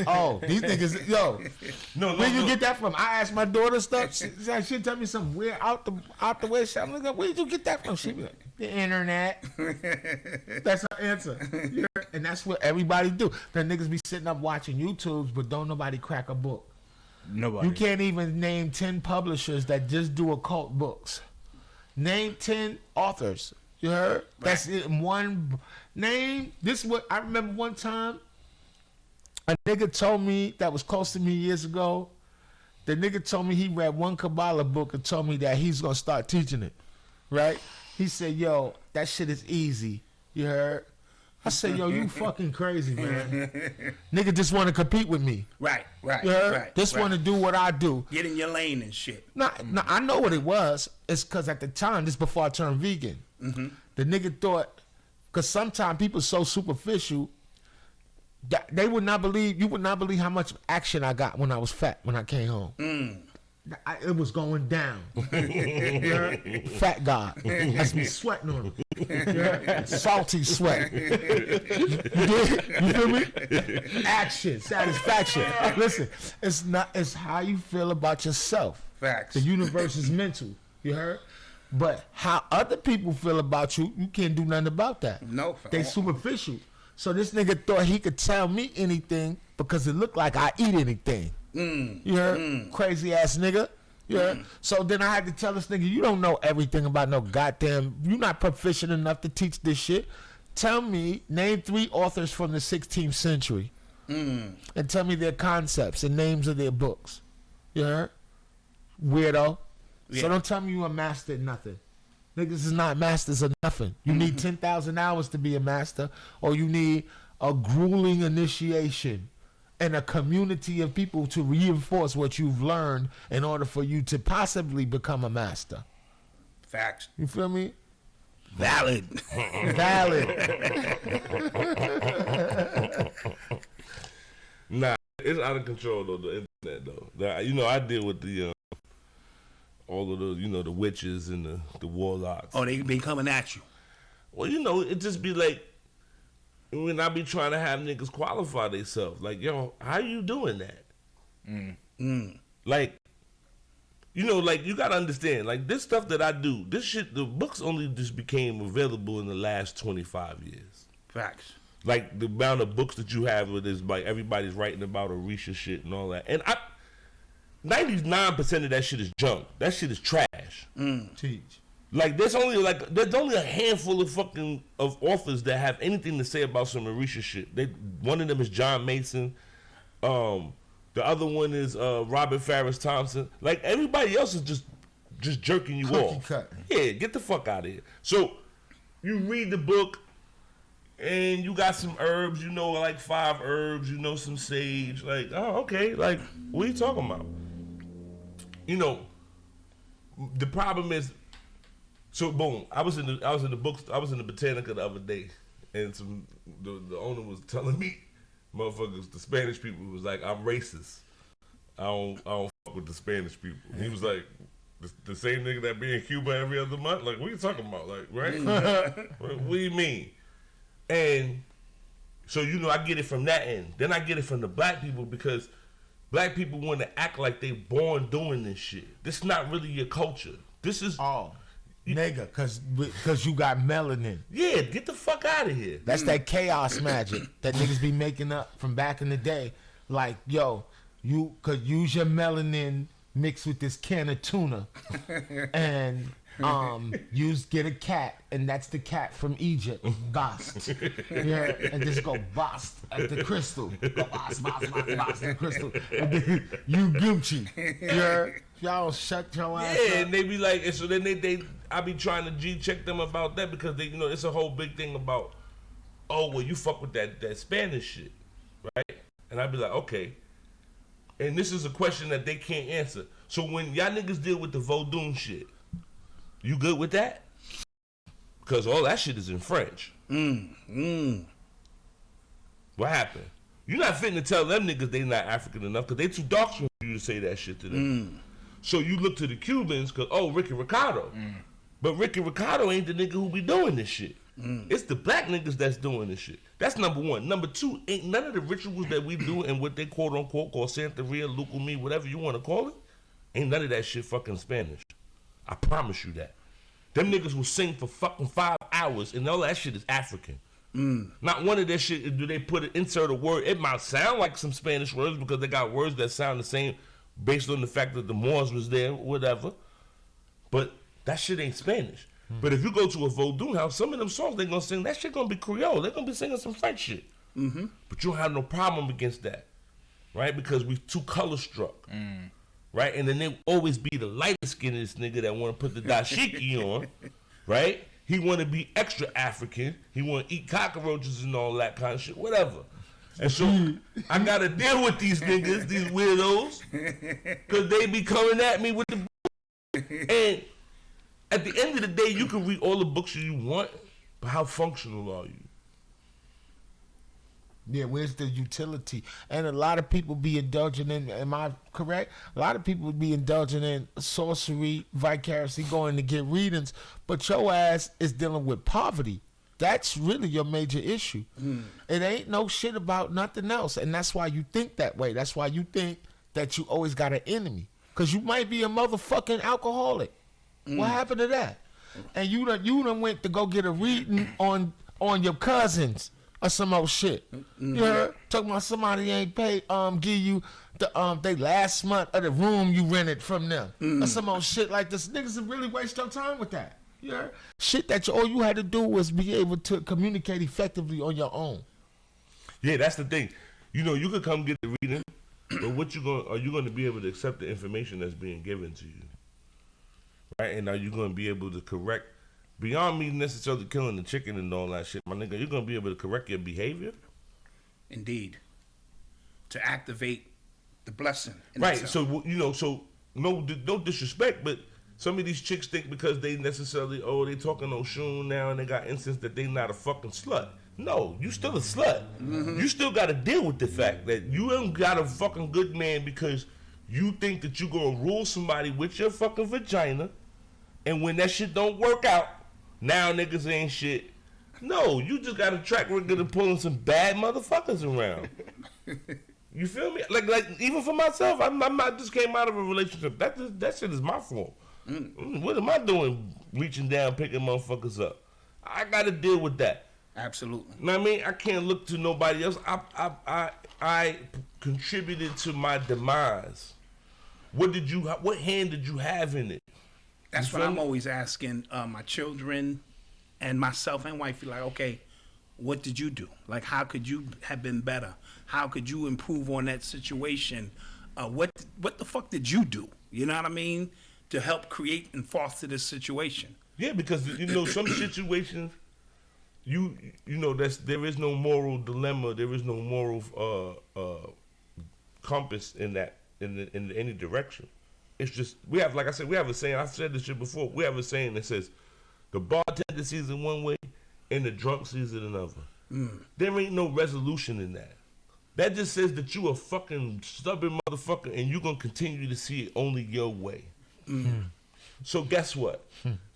Oh, these niggas, yo. No, Where you get that from? I asked my daughter stuff. She tell me some weird out the way shit. I'm like, where did you get that from? She be like, the internet. That's her answer. And that's what everybody do. The niggas be sitting up watching YouTubes, but don't nobody crack a book. Nobody. You can't even name 10 publishers that just do occult books. Name 10 authors. You heard? Right. That's it. One name. This is what I remember one time. A nigga told me that was close to me years ago. The nigga told me he read one Kabbalah book and told me that he's gonna start teaching it. Right? He said, "Yo, that shit is easy." You heard? I said, "Yo, you fucking crazy, man. Nigga just want to compete with me." Right. Just want to do what I do. Get in your lane and shit. No, I know what it was. It's because at the time, this before I turned vegan, the nigga thought, because sometimes people so superficial that you would not believe how much action I got when I was fat when I came home. It was going down. Fat God. That's me sweating on him. Salty sweat. You feel me? Action, satisfaction. Listen, it's how you feel about yourself. Facts. The universe is mental. You heard? But how other people feel about you, you can't do nothing about that. No. They superficial. So this nigga thought he could tell me anything because it looked like I eat anything. You heard? Crazy ass nigga. You heard? So then I had to tell this nigga, you don't know everything about no goddamn, you're not proficient enough to teach this shit. Tell me, name 3 authors from the 16th century. And tell me their concepts and names of their books. You heard? Weirdo. Yeah. So don't tell me you a master at nothing. Niggas is not masters of nothing. You need 10,000 hours to be a master, or you need a grueling initiation and a community of people to reinforce what you've learned in order for you to possibly become a master. Facts. You feel me? Valid. Nah, it's out of control though. The internet though. You know, I deal with the all of the the witches and the warlocks. Oh, they be coming at you. Well, it just be like, when I be trying to have niggas qualify themselves, like, yo, how you doing that? Like, like, you gotta understand, like, this stuff that I do, this shit, the books only just became available in the last 25 years. Facts. Like, the amount of books that you have with is like everybody's writing about Orisha shit and all that, and 99% of that shit is junk. That shit is trash. Teach. Like, there's only a handful of authors that have anything to say about some Orisha shit. One of them is John Mason. The other one is Robert Farris Thompson. Like, everybody else is just jerking you off. Cut. Yeah, get the fuck out of here. So you read the book and you got some herbs, like 5 herbs, some sage. Like, oh, okay. Like, what are you talking about? The problem is, so boom, I was in the Botanica the other day, and the owner was telling me, motherfuckers, the Spanish people was like, I'm racist. I don't fuck with the Spanish people. He was like, the same nigga that be in Cuba every other month. Like, what are you talking about? Like, right? What do you mean? And so I get it from that end. Then I get it from the black people, because black people want to act like they born doing this shit. This is not really your culture. This is Nigga, cause you got melanin. Yeah, get the fuck out of here. That's that chaos magic that niggas be making up from back in the day. Like, yo, you could use your melanin mixed with this can of tuna and get a cat, and that's the cat from Egypt, Bast. Yeah, and just go Bast at the crystal. Go Bast at the crystal. And then you Gucci. Yeah. Y'all shut your ass up. Yeah, and they be like, and so then I be trying to G-check them about that because they, it's a whole big thing about, oh, well, you fuck with that Spanish shit, right? And I be like, okay. And this is a question that they can't answer. So when y'all niggas deal with the Vodun shit, you good with that? Because all that shit is in French. What happened? You're not fitting to tell them niggas they not African enough because they too dark for you to say that shit to them. So you look to the Cubans because, oh, Ricky Ricardo. But Ricky Ricardo ain't the nigga who be doing this shit. It's the black niggas that's doing this shit. That's number one. Number two, ain't none of the rituals that we do and what they quote unquote call Santeria, Lukumi, whatever you want to call it, ain't none of that shit fucking Spanish. I promise you that. Them niggas will sing for fucking 5 hours and all that shit is African. Not one of that shit do they insert a word. It might sound like some Spanish words because they got words that sound the same based on the fact that the Moors was there, whatever. But that shit ain't Spanish. But if you go to a Vodun house, some of them songs they gonna sing, that shit gonna be Creole. They gonna be singing some French shit. But you don't have no problem against that, right? Because we too color struck, right? And then they always be the lightest skinned nigga that want to put the dashiki on, right? He want to be extra African. He want to eat cockroaches and all that kind of shit, whatever. And so I gotta deal with these niggas, these weirdos, because they be coming at me with the and at the end of the day, you can read all the books you want, but how functional are you? Yeah, where's the utility? And a lot of people be indulging in, am I correct? A lot of people be indulging in sorcery, vicariously going to get readings, but your ass is dealing with poverty. That's really your major issue. It ain't no shit about nothing else. And that's why you think that way. That's why you think that you always got an enemy. Because you might be a motherfucking alcoholic. What happened to that? And you done went to go get a reading on your cousins or some old shit. You heard? Talking about somebody ain't paid, give you the they last month of the room you rented from them. Or some old shit like this. Niggas would really waste your time with that. You heard? Shit that all you had to do was be able to communicate effectively on your own. Yeah, that's the thing. You could come get the reading, but are you gonna be able to accept the information that's being given to you? Right? And are you gonna be able to correct beyond me necessarily killing the chicken and all that shit, my nigga, you're gonna be able to correct your behavior? Indeed. To activate the blessing. Right. Itself. So no disrespect, but some of these chicks think because they necessarily, they talking Oshun now and they got instance that they not a fucking slut. No, you still a slut. You still got to deal with the fact that you ain't got a fucking good man because you think that you gonna rule somebody with your fucking vagina, and when that shit don't work out, now niggas ain't shit. No, you just got a track record of pulling some bad motherfuckers around. You feel me? Like even for myself, I just came out of a relationship. That shit is my fault. What am I doing? Reaching down, picking motherfuckers up. I got to deal with that. Absolutely. You know what I mean? I can't look to nobody else. I contributed to my demise. What hand did you have in it? That's what I'm always asking my children and myself and wifey. Like, okay, what did you do? Like, how could you have been better? How could you improve on that situation? What the fuck did you do? You know what I mean? To help create and foster this situation. Yeah, because some situations, there is no moral dilemma. There is no moral compass in that in any direction. It's just we have a saying. I've said this shit before. We have a saying that says, "The bartender sees it one way, and the drunk sees it another." There ain't no resolution in that. That just says that you a fucking stubborn motherfucker, and you gonna continue to see it only your way. So guess what?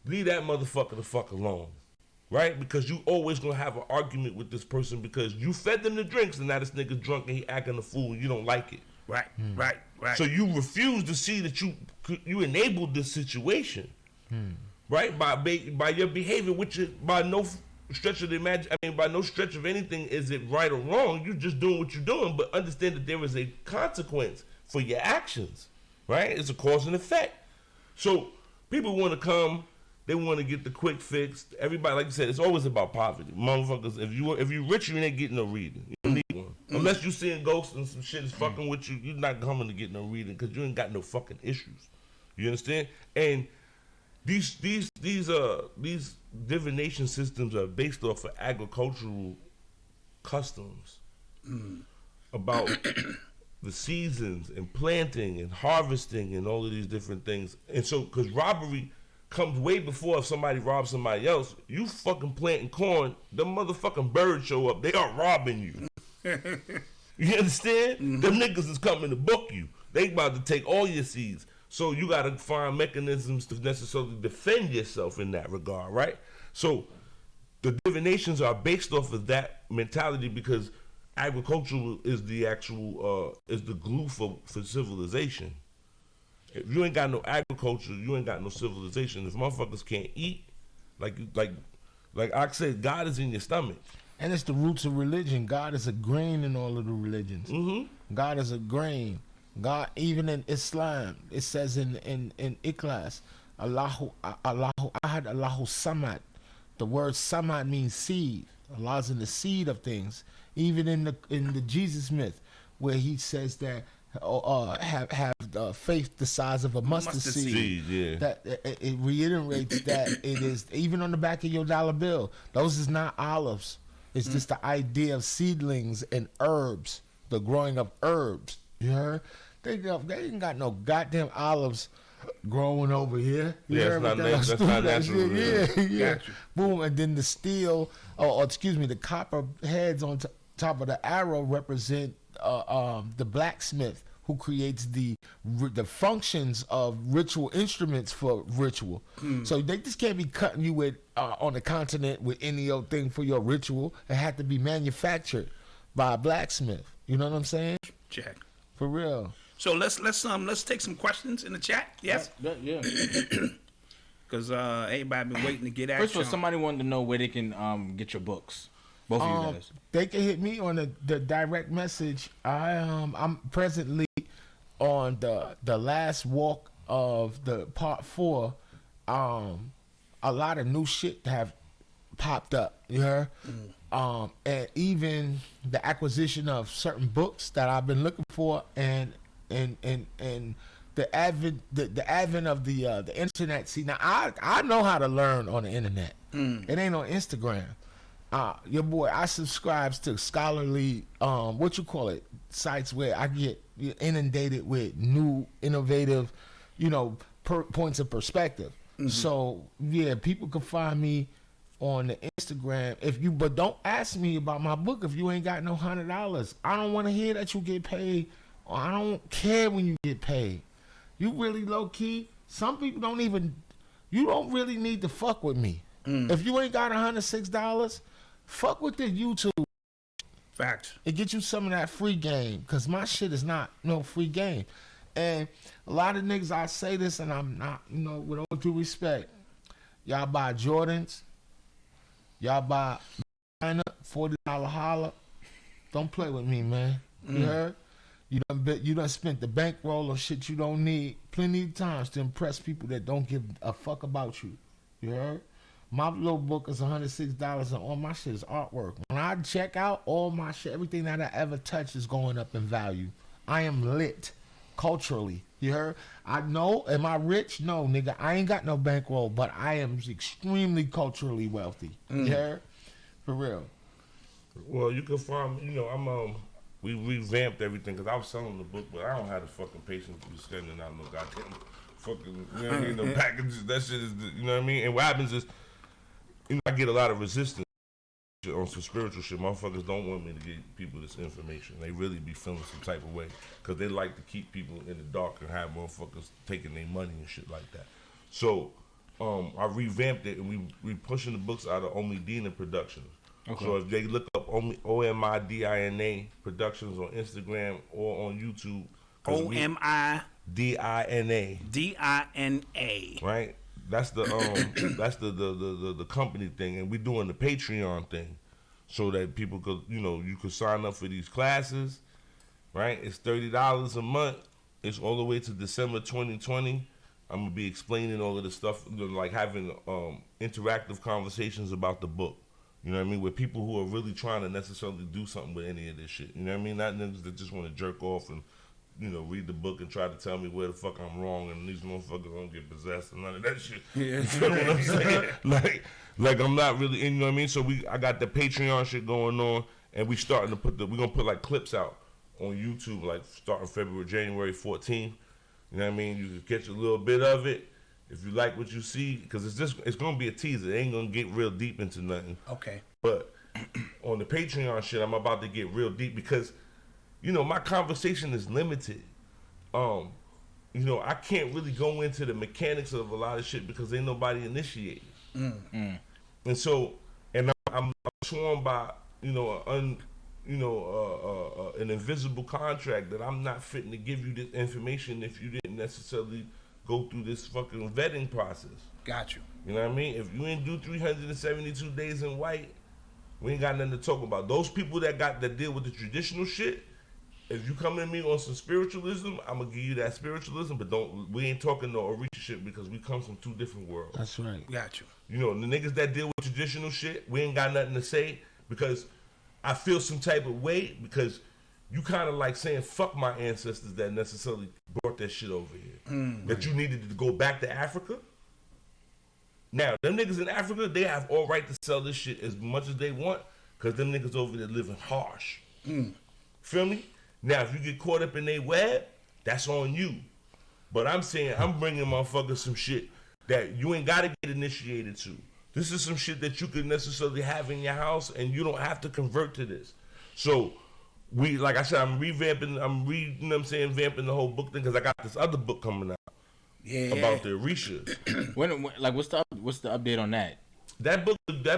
Leave that motherfucker the fuck alone, right? Because you always gonna have an argument with this person because you fed them the drinks, and now this nigga's drunk and he acting a fool, and you don't like it. Right. So you refuse to see that you enabled this situation. right? By your behavior, which is by no stretch of the by no stretch of anything is it right or wrong. You're just doing what you're doing, but understand that there is a consequence for your actions, right? It's a cause and effect. So people want to come, they want to get the quick fix. Everybody, like you said, it's always about poverty, motherfuckers. If you rich, you ain't getting no reading. You don't need one unless you seeing ghosts and some shit is fucking with you. You're not coming to get no reading because you ain't got no fucking issues. You understand? And these divination systems are based off of agricultural customs about the seasons and planting and harvesting and all of these different things. And so, because robbery comes way before if somebody robs somebody else, you fucking planting corn, the motherfucking birds show up, they are robbing you. You understand? Them niggas is coming to book you. They about to take all your seeds. So you got to find mechanisms to necessarily defend yourself in that regard, right? So the divinations are based off of that mentality because agriculture is the actual, is the glue for civilization. If you ain't got no agriculture, you ain't got no civilization. If motherfuckers can't eat, like I said, God is in your stomach. And it's the roots of religion. God is a grain in all of the religions. God is a grain. God, even in Islam, it says in Ikhlas, Allahu Ahad, Allahu Samad. The word Samad means seed. Allah's in the seed of things. Even in the Jesus myth, where he says that have faith the size of a mustard seed. Yeah. That it reiterates that it is even on the back of your dollar bill. Those is not olives. It's just the idea of seedlings and herbs, the growing of herbs. You heard? They ain't got no goddamn olives growing over here. Yeah, that's not natural. Yeah. Boom, and then the steel, or excuse me, the copper heads on top of the arrow represent the blacksmith who creates the functions of ritual instruments for ritual. So they just can't be cutting you with on the continent with any old thing for your ritual. It had to be manufactured by a blacksmith. You know what I'm saying? Check. For real. So let's take some questions in the chat. Yes. Yeah. Because everybody been waiting to get at First of all, somebody wanted to know where they can get your books. Both of you guys. They can hit me on the direct message. I'm presently on the last walk of the part 4. A lot of new shit have popped up. You heard? And even the acquisition of certain books that I've been looking for, and the advent of the internet. See, now I know how to learn on the internet. It ain't on Instagram. Your boy, I subscribes to scholarly sites where I get inundated with new, innovative, points of perspective. So yeah, people can find me on the Instagram but don't ask me about my book if you ain't got no $100. I don't want to hear that you get paid. I don't care when you get paid. You really low key. Some people you don't really need to fuck with me. If you ain't got $106, fuck with the YouTube. Facts. It gets you some of that free game, because my shit is not no free game. And a lot of niggas, I say this and I'm not, with all due respect, y'all buy Jordans, y'all buy $40 holla. Don't play with me, man. You heard? You done spent the bankroll on shit you don't need plenty of times to impress people that don't give a fuck about you. You heard? My little book is $106 and all my shit is artwork. When I check out, all my shit, everything that I ever touch is going up in value. I am lit culturally. You heard? I know, am I rich? No, nigga. I ain't got no bankroll, but I am extremely culturally wealthy. You heard? For real. Well, you can find, we revamped everything because I was selling the book, but I don't have the fucking patience to be sending out no goddamn fucking, no packages. That shit is, you know what I mean? And what happens is, I get a lot of resistance on some spiritual shit. Motherfuckers don't want me to give people this information. They really be feeling some type of way because they like to keep people in the dark and have motherfuckers taking their money and shit like that. So I revamped it and we pushing the books out of Omidina Productions. Okay. So if they look up OMIDINA Productions on Instagram or on YouTube, OMIDINA. DINA. DINA. Right? That's the that's the company thing, and we doing the Patreon thing, so that people could, you know, you could sign up for these classes, right? It's $30 a month. It's all the way to December 2020. I'm gonna be explaining all of the stuff, like having interactive conversations about the book. You know what I mean? With people who are really trying to necessarily do something with any of this shit. You know what I mean? Not niggas that just want to jerk off and, you know, read the book and try to tell me where the fuck I'm wrong and these motherfuckers don't get possessed and none of that shit. Yeah. You know what I'm saying? Like I'm not really, you know what I mean? So I got the Patreon shit going on, and we starting to we're gonna put like clips out on YouTube, like starting January 14th. You know what I mean? You can catch a little bit of it. If you like what you see, because it's gonna be a teaser. It ain't gonna get real deep into nothing. Okay. But on the Patreon shit, I'm about to get real deep because, you know, my conversation is limited. You know, I can't really go into the mechanics of a lot of shit because ain't nobody initiated. And so, and I'm sworn by, you know, an invisible contract that I'm not fitting to give you this information if you didn't necessarily go through this fucking vetting process. Got you. You know what I mean? If you ain't do 372 days in white, we ain't got nothing to talk about. Those people that deal with the traditional shit, if you come to me on some spiritualism, I'm gonna give you that spiritualism, but we ain't talking no Orisha shit because we come from two different worlds. That's right. Got you. You know, the niggas that deal with traditional shit, we ain't got nothing to say because I feel some type of way because you kind of like saying fuck my ancestors that necessarily brought that shit over here. That you needed to go back to Africa. Now, them niggas in Africa, they have all right to sell this shit as much as they want because them niggas over there living harsh. Feel me? Now, if you get caught up in their web, that's on you. But I'm saying I'm bringing motherfuckers some shit that you ain't got to get initiated to. This is some shit that you could necessarily have in your house and you don't have to convert to this. So, like I said, I'm vamping the whole book thing because I got this other book coming out. Yeah. About the Orisha. when what's the update on that? That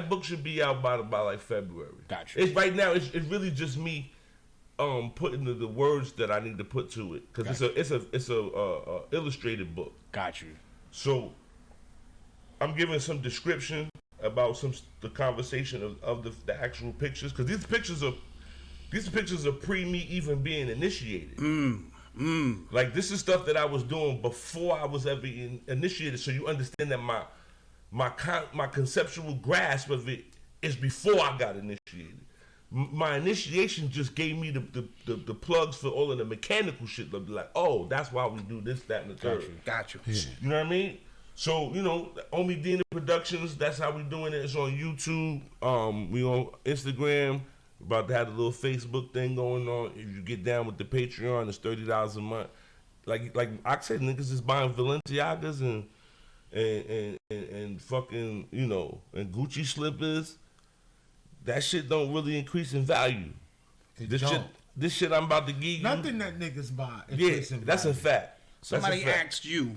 book should be out by like February. Gotcha. It's right now. It's really just me, putting the words that I need to put to it because it's a illustrated book. Got you. So I'm giving some description about the conversation of the actual pictures because these pictures are pre me even being initiated. Like this is stuff that I was doing before I was ever initiated, so you understand that my conceptual grasp of it is before I got initiated. My initiation just gave me the plugs for all of the mechanical shit. Like, oh, that's why we do this, that, and the third. Got you. Yeah. You know what I mean? So, you know, Omi Dina Productions, that's how we doing it. It's on YouTube. We on Instagram. About to have a little Facebook thing going on. If you get down with the Patreon, it's $30 a month. Like I said, niggas is buying Balenciagas and fucking, you know, and Gucci slippers. That shit don't really increase in value. This shit I'm about to give you. Nothing that niggas buy. Yeah, that's a fact. Somebody asked you,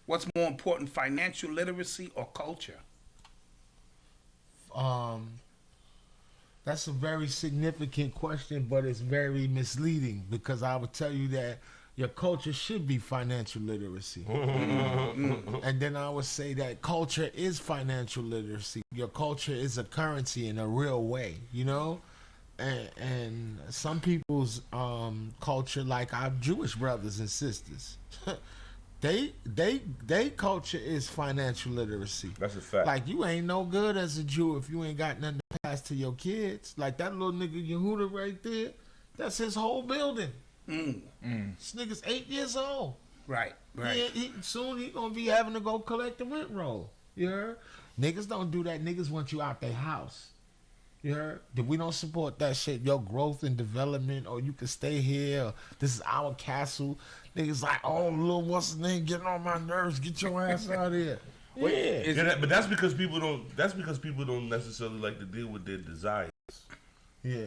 what's more important, financial literacy or culture? That's a very significant question, but it's very misleading because I would tell you that your culture should be financial literacy. And then I would say that culture is financial literacy. Your culture is a currency in a real way, you know? And some people's culture, like our Jewish brothers and sisters, they culture is financial literacy. That's a fact. Like you ain't no good as a Jew if you ain't got nothing to pass to your kids. Like that little nigga Yehuda right there, that's his whole building. This nigga's 8 years old. Right. Soon he gonna be having to go collect the rent roll. You heard? Niggas don't do that. Niggas want you out their house. You heard? We don't support that shit. Your growth and development, or you can stay here. Or this is our castle. Niggas like, oh, little what's his name getting on my nerves. Get your ass out of here. Yeah. But that's because people don't. That's because people don't necessarily like to deal with their desires. Yeah.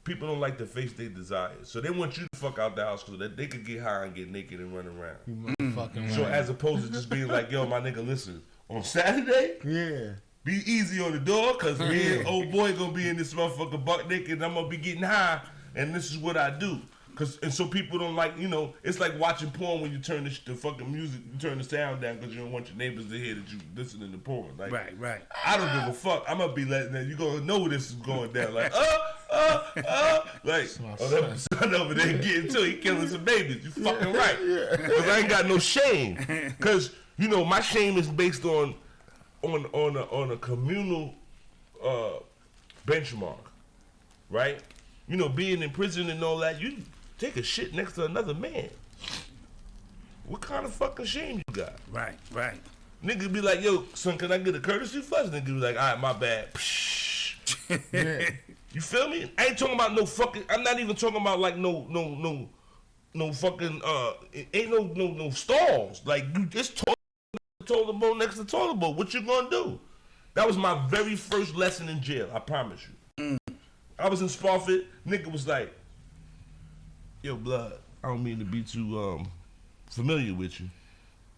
People don't like to face their desires, so they want you to fuck out the house so that they could get high and get naked and run around. You motherfucking So as opposed to just being like, yo, my nigga, listen, on Saturday, be easy on the door, cause me and old boy gonna be in this motherfucker butt naked and I'm gonna be getting high, and this is what I do. And so people don't like, you know, it's like watching porn when you turn the fucking music, you turn the sound down because you don't want your neighbors to hear that you listening to porn. Like, right. I don't give a fuck. I'm gonna be letting that. You gonna know this is going down. Like, like, that son over there getting to, he killing some babies. You fucking right. Because I ain't got no shame. Because you know my shame is based on a communal benchmark, right? You know, being in prison and all that, you take a shit next to another man. What kind of fucking shame you got? Right. Nigga be like, yo, son, can I get a courtesy flush? Nigga be like, all right, my bad. Yeah. You feel me? I ain't talking about no fucking, I'm not even talking about like no fucking, ain't no stalls. Like, you just toilet bowl next to toilet bowl. What you gonna do? That was my very first lesson in jail, I promise you. I was in Spofford, nigga was like, yo, blood, I don't mean to be too familiar with you.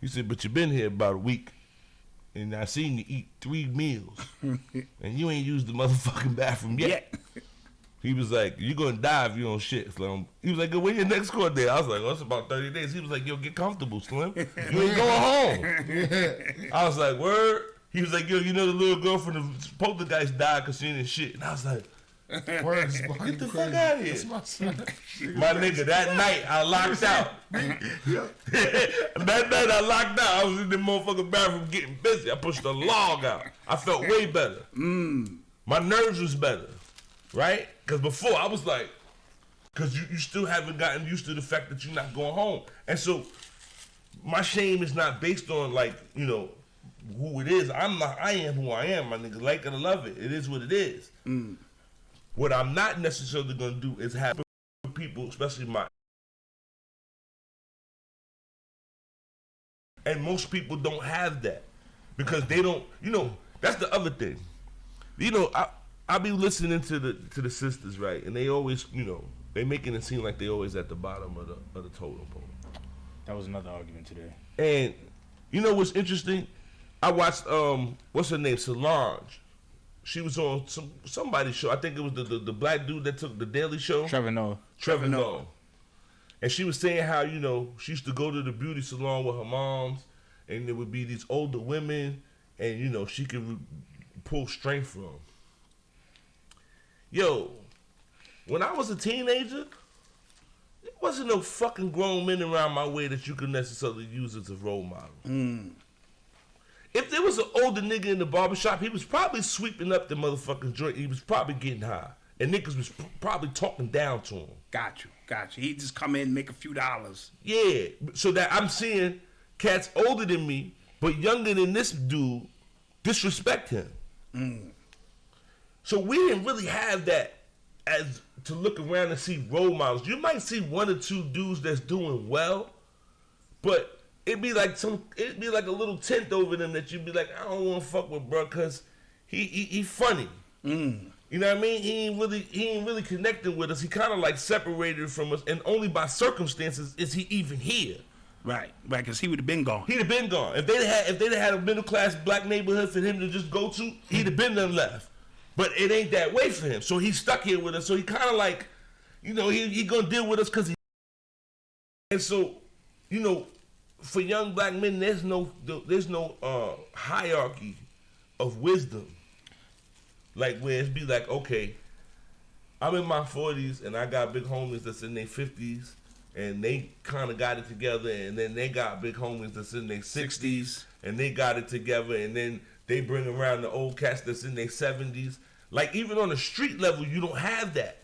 He said, but you been here about a week, and I seen you eat 3 meals, and you ain't used the motherfucking bathroom yet. He was like, you gonna die if you don't shit, Slim. He was like, when your next court day? I was like, oh, it's about 30 days. He was like, yo, get comfortable, Slim. You ain't going home. I was like, word? He was like, yo, you know the little girl from the poltergeist died because she didn't shit. And I was like, Words, get the fuck out of here. My nigga, that night I locked out. That night I locked out. I was in the motherfucking bathroom getting busy. I pushed the log out. I felt way better. My nerves was better, right? Because before I was like, because you still haven't gotten used to the fact that you're not going home. And so my shame is not based on like, you know, who it is. I am who I am, my nigga. Like it or love it. It is what it is. What I'm not necessarily going to do is have people, especially and most people don't have that because they don't, you know, that's the other thing. You know, I be listening to the sisters, right? And they always, you know, they making it seem like they always at the bottom of the totem pole. That was another argument today. And you know what's interesting? I watched what's her name? Solange. She was on somebody's show. I think it was the black dude that took the Daily Show. Trevor Noah. And she was saying how, you know, she used to go to the beauty salon with her moms, and there would be these older women, and, you know, she could pull strength from. Yo, when I was a teenager, there wasn't no fucking grown men around my way that you could necessarily use as a role model. If there was an older nigga in the barbershop, he was probably sweeping up the motherfucking joint. He was probably getting high. And niggas was probably talking down to him. Got you. He'd just come in and make a few dollars. Yeah. So that I'm seeing cats older than me, but younger than this dude, disrespect him. So we didn't really have that as to look around and see role models. You might see 1 or 2 dudes that's doing well, but it'd be like a little tint over them that you'd be like, I don't want to fuck with bro, cause he funny. You know what I mean? He ain't really connecting with us. He kind of like separated from us, and only by circumstances is he even here. Right, because he would have been gone. He'd have been gone. If they'd had a middle class black neighborhood for him to just go to, he'd have been done left. But it ain't that way for him. So he's stuck here with us. So he kind of like, you know, he gonna deal with us because he. And so, you know, for young black men, there's no hierarchy of wisdom. Like where it's be like, okay, I'm in my 40s and I got big homies that's in their 50s and they kind of got it together, and then they got big homies that's in their 60s and they got it together, and then they bring around the old cats that's in their 70s. Like even on the street level, you don't have that.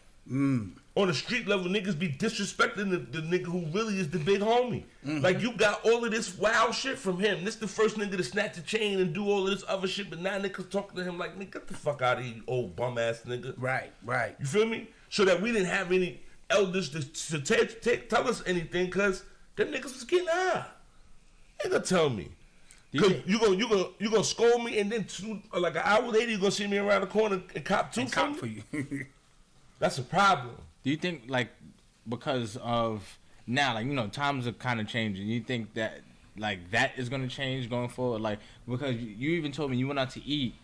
On the street level, niggas be disrespecting the nigga who really is the big homie. Like you got all of this wild shit from him. This the first nigga to snatch a chain and do all of this other shit, but now niggas talking to him like, nigga, get the fuck out of here, you old bum ass nigga. Right. You feel me? So that we didn't have any elders to tell us anything, cause them niggas was getting high. They gonna tell me. Cause you gonna scold me, and then like an hour later you gonna see me around the corner and cop two for you. That's a problem. Do you think, like, because of now, like, you know, times are kind of changing, you think that, like, that is going to change going forward? Like, because you even told me you went out to eat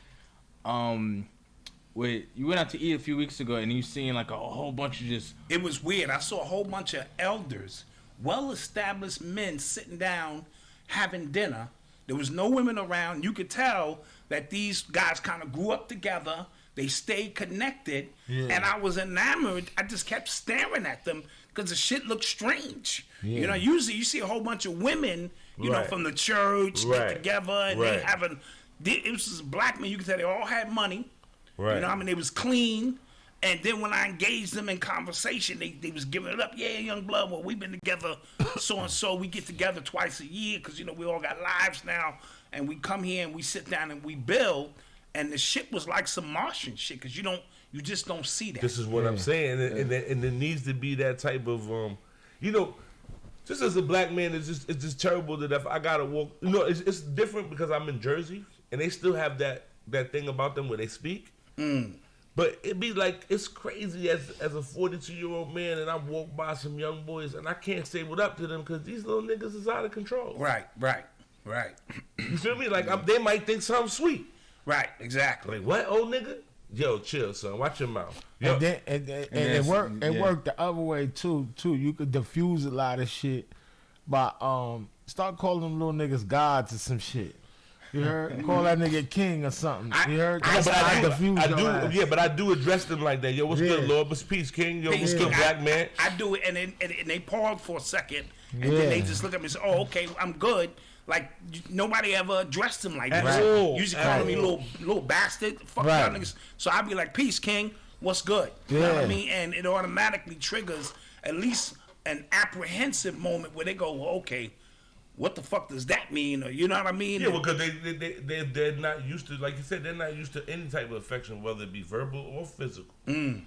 Wait, you went out to eat a few weeks ago and you seen like a whole bunch of just. It was weird. I saw a whole bunch of elders, well-established men sitting down having dinner. There was no women around. You could tell that these guys kind of grew up together. They stayed connected, and I was enamored. I just kept staring at them because the shit looked strange. You know, usually you see a whole bunch of women, you know, from the church get together and they having. It was just black men. You could tell they all had money. Right. You know what I mean? They was clean. And then when I engaged them in conversation, they was giving it up. Yeah, young blood, well, we've been together so and so. We get together twice a year because, you know, we all got lives now. And we come here and we sit down and we build. And the shit was like some Martian shit because you just don't see that. This is what I'm saying. And there needs to be that type of, you know, just as a black man, it's just terrible that if I got to walk, you know, it's different because I'm in Jersey and they still have that thing about them where they speak. But it'd be like, it's crazy as a 42-year-old man and I walk by some young boys and I can't say what up to them because these little niggas is out of control. Right. You feel me? Like, they might think something sweet. Right, exactly. Like, what, old nigga? Yo, chill, son. Watch your mouth. Yo. And it worked the other way, too. You could diffuse a lot of shit by start calling them little niggas gods or some shit. You heard? Call that nigga king or something. You heard? But I do address them like that. Yo, what's good, Lord? What's peace, king? Yo, what's good, black man? I do it, and they pause for a second, and then they just look at me and say, "Oh, okay, I'm good." Like nobody ever addressed him like that. Right. Usually calling me little bastard, fuck y'all niggas. So I'd be like, "Peace, king. What's good?" You know what I mean? And it automatically triggers at least an apprehensive moment where they go, well, "Okay, what the fuck does that mean?" Or you know what I mean? Yeah, because they're not used to, like you said, they're not used to any type of affection, whether it be verbal or physical. You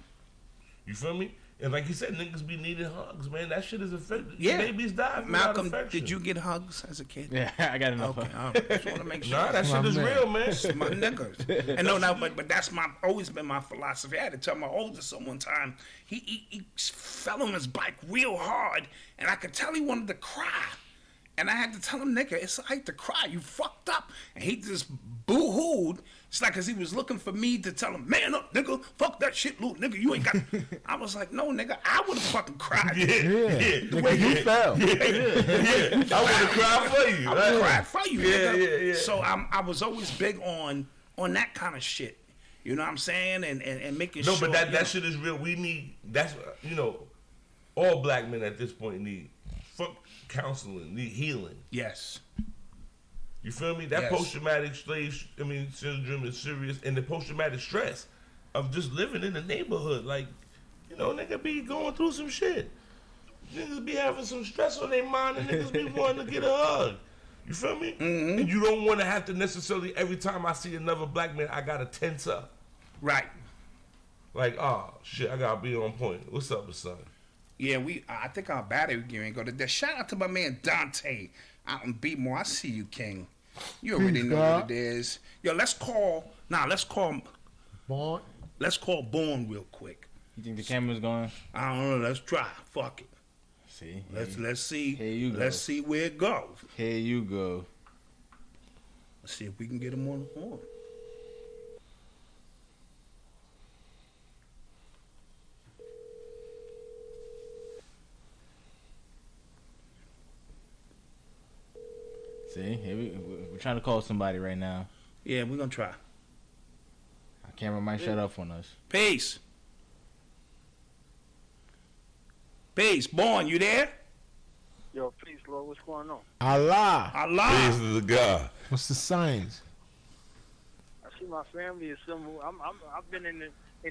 feel me? And like you said, niggas be needing hugs, man. That shit is effective. Yeah. Babies die. Malcolm, did you get hugs as a kid? Yeah, I got enough. Okay, all right. Just want to make sure. Nah, that shit is real, man. My niggas. And but that's always been my philosophy. I had to tell my oldest son one time, he fell on his bike real hard, and I could tell he wanted to cry. And I had to tell him, nigga, it's all right to cry. You fucked up. And he just boo-hooed. It's like because he was looking for me to tell him, man up, nigga. Fuck that shit, little nigga. You ain't got... I was like, no, nigga, I would have fucking cried. The way you felt. I would have cried for you. I would have cried for you, nigga. Yeah. So I was always big on that kind of shit. You know what I'm saying? And making sure... No, but that shit is real. We need... That's, you know, all black men at this point need... Fuck counseling, need healing. Yes. You feel me? That post-traumatic syndrome is serious, and the post-traumatic stress of just living in the neighborhood, like, you know, nigga be going through some shit. Niggas be having some stress on their mind, and niggas be wanting to get a hug. You feel me? Mm-hmm. And you don't want to have to necessarily, every time I see another black man, I gotta tense up. Right. Like, oh shit, I gotta be on point. What's up, son? Yeah, I think our battery game ain't go to that. Shout out to my man Dante out in Beatmore. I see you, King. You already know what it is. Yo, let's call Born. Let's call Born real quick. You think the camera's going? I don't know. Let's try. Fuck it. See. Let's see. Here you go. Let's see where it goes. Here you go. Let's see if we can get him on the horn. See, we're trying to call somebody right now. Yeah, we're gonna try. Our camera might shut up on us. Peace. Born, you there? Yo, peace, Lord. What's going on? Allah. Peace to the God. What's the science? I see my family is symbol. I've been in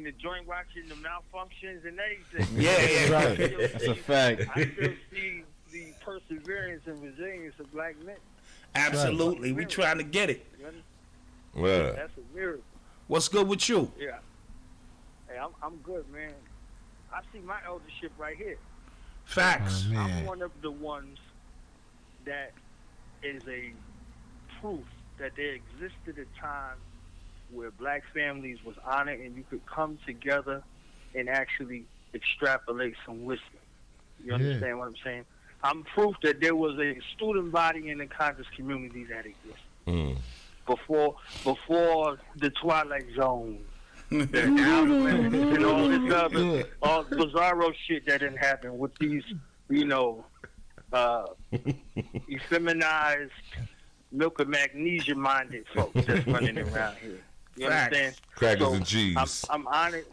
the joint watching the malfunctions and everything. Yeah. Right. That's a fact. I still see the perseverance and resilience of black men. Absolutely. We trying to get it. Well, That's a miracle. What's good with you? Yeah. Hey, I'm good, man. I see my eldership right here. Facts. Oh, I'm one of the ones that is a proof that there existed a time where black families was honored and you could come together and actually extrapolate some wisdom. You understand what I'm saying? I'm proof that there was a student body in the conscious community that existed. Before the Twilight Zone and all this other, all bizarro shit that didn't happen with these, effeminized, milk and magnesia minded folks that's running around here. You understand? Crackers and cheese. I'm honored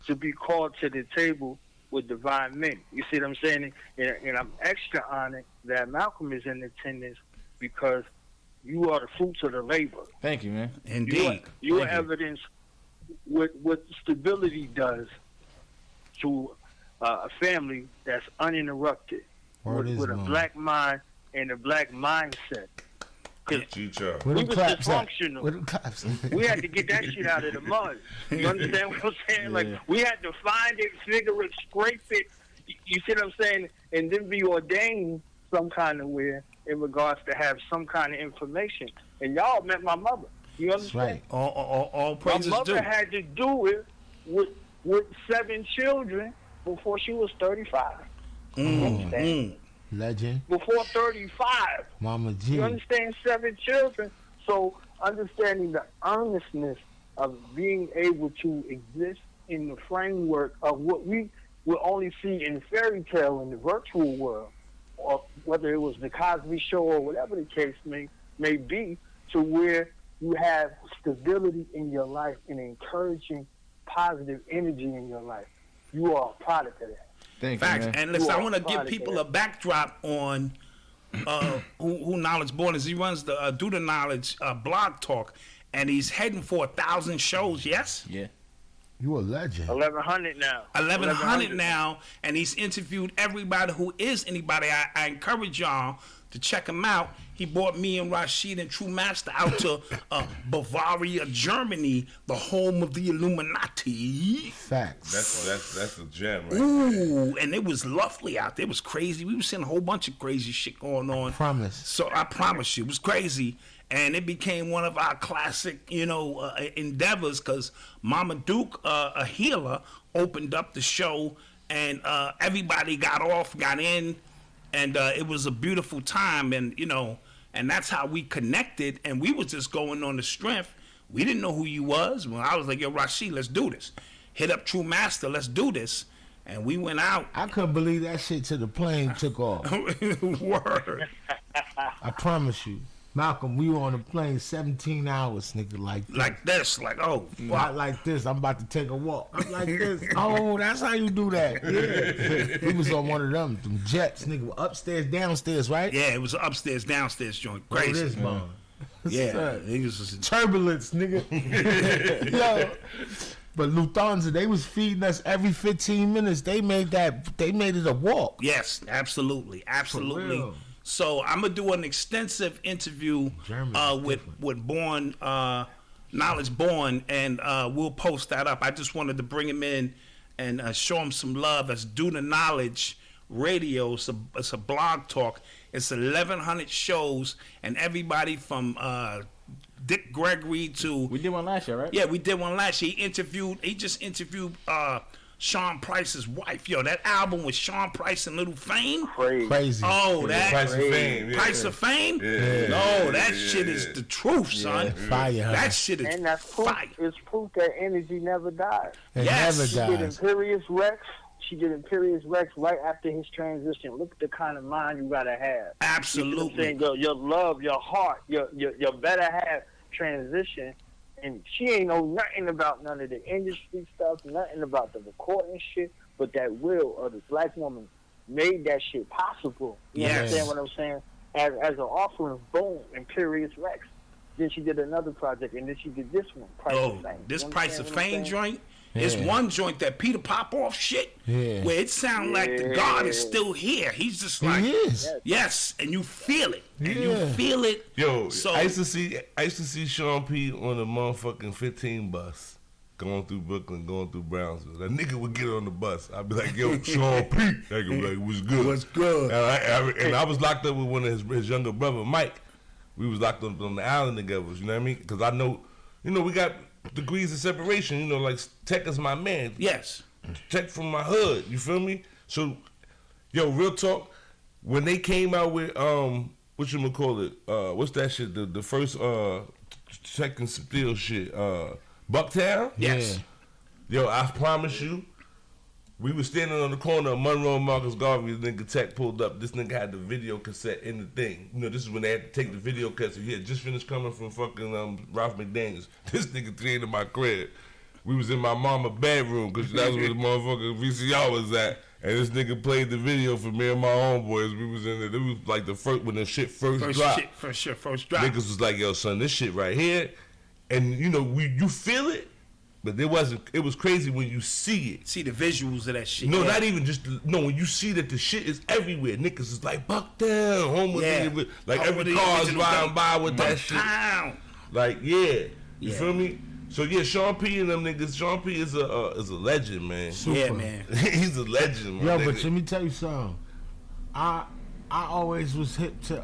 to be called to the table with divine men. You see what I'm saying? And I'm extra honored that Malcolm is in attendance because you are the fruits of the labor. Thank you, man. Indeed. You are evidence what stability does to a family that's uninterrupted with a black mind and a black mindset. We was dysfunctional. We had to get that shit out of the mud. You understand what I'm saying? Yeah. Like, we had to find it, figure it, scrape it. You see what I'm saying? And then be ordained some kind of way in regards to have some kind of information. And y'all met my mother. You understand? Right. All praises my mother due. had to do it with 7 children before she was 35. Legend. Before 35. Mama G. You understand? 7 children. So understanding the earnestness of being able to exist in the framework of what we will only see in fairy tale in the virtual world, or whether it was the Cosby Show or whatever the case may be, to where you have stability in your life and encouraging positive energy in your life. You are a product of that. Facts. And listen, I want to give people a backdrop on who Knowledge Born is. He runs the Do the Knowledge blog talk, and he's heading for 1,000 shows. Yes. Yeah. You a legend. 1,100 now. 1,100 now, and he's interviewed everybody who is anybody. I encourage y'all to check him out. He brought me and Rashid and True Master out to Bavaria, Germany, the home of the Illuminati. Facts. That's a gem, right? Ooh, and it was lovely out there. It was crazy. We were seeing a whole bunch of crazy shit going on. Promise. So I promise you, it was crazy. And it became one of our classic, endeavors, because Mama Duke, a healer, opened up the show, and everybody got in, and it was a beautiful time, and and that's how we connected, and we was just going on the strength. We didn't know who you was. When I was like, yo, Rashid, let's do this. Hit up True Master, let's do this. And we went out. I couldn't believe that shit till the plane took off. Word. I promise you. Malcolm, we were on a plane 17 hours, nigga, like this, oh, not like this. I'm about to take a walk. I'm like this. Oh, that's how you do that. Yeah. We was on one of them jets, nigga, upstairs, downstairs, right? Yeah, it was an upstairs, downstairs joint. Crazy. This, yeah, it was turbulence, nigga. Yo. But Lufthansa, they was feeding us every 15 minutes. They made it a walk. Yes, absolutely. So I'm gonna do an extensive interview with Born, Knowledge Born, and we'll post that up. I just wanted to bring him in and show him some love. As Do the Knowledge Radio. It's a blog talk. It's 1,100 shows, and everybody from Dick Gregory to... We did one last year, right? Yeah, we did one last year. He just interviewed Sean Price's wife. Yo, that album with Sean Price and Little Fame. Crazy. Oh, that Price of Fame. Price of Fame? Yeah. No, that shit is the truth, son. Yeah. Fire. That shit is and that's proof, fire. it's proof that energy never dies. It Yes. never She did dies. Imperious Rex. She did Imperious Rex right after his transition. Look at the kind of mind you gotta have. Absolutely. You know what I'm saying? Your love, your heart, your better half transition. And she ain't know nothing about none of the industry stuff, nothing about the recording shit, but that will of the black woman made that shit possible. You Yes. understand what I'm saying? As an offering, boom, Imperious Rex. Then she did another project, and then she did this one, Price of Fame. This You Price of understand what I'm Fame saying? joint is one joint that Peter Popoff shit, Yeah. where it sounds like the God is still here. He's just like, He is. yes, and you feel it, and you Yeah. feel it. Yo, So I used to see Sean P on the motherfucking 15 bus going through Brooklyn, going through Brownsville. That nigga would get on the bus. I'd be like, yo, Sean P. That nigga would be like, what's good? What's good? And I was locked up with one of his younger brother, Mike. We was locked up on the island together, you know what I mean? Because I know, we got degrees of separation, like Tech is my man. yes, Tech from my hood, you feel me? So, yo, real talk, when they came out with, whatchamacallit, what's that shit, the first Tech and Steel shit, Bucktown? yes. Yo, I promise you, we was standing on the corner of Monroe and Marcus Garvey. The nigga Tech pulled up. This nigga had the video cassette in the thing. You know, this is when they had to take the video cassette. He had just finished coming from fucking Ralph McDaniels. This nigga created my crib. We was in my mama's bedroom because that was where the motherfucking VCR was at. And this nigga played the video for me and my homeboys. We was in there. It was like the first, when the shit first dropped. First drop. Niggas was like, yo, son, this shit right here. And, you know, you feel it. But it was crazy when you see it. See the visuals of that shit. No, not even just, when you see that the shit is everywhere. Niggas is like, buck down, homeless nigga. Like every car is riding by with that shit. Like, you feel me? So yeah, Sean P and them niggas. Sean P is a legend, man. Super. Yeah, man. He's a legend, man. Yo, but let me tell you something. I always was hip to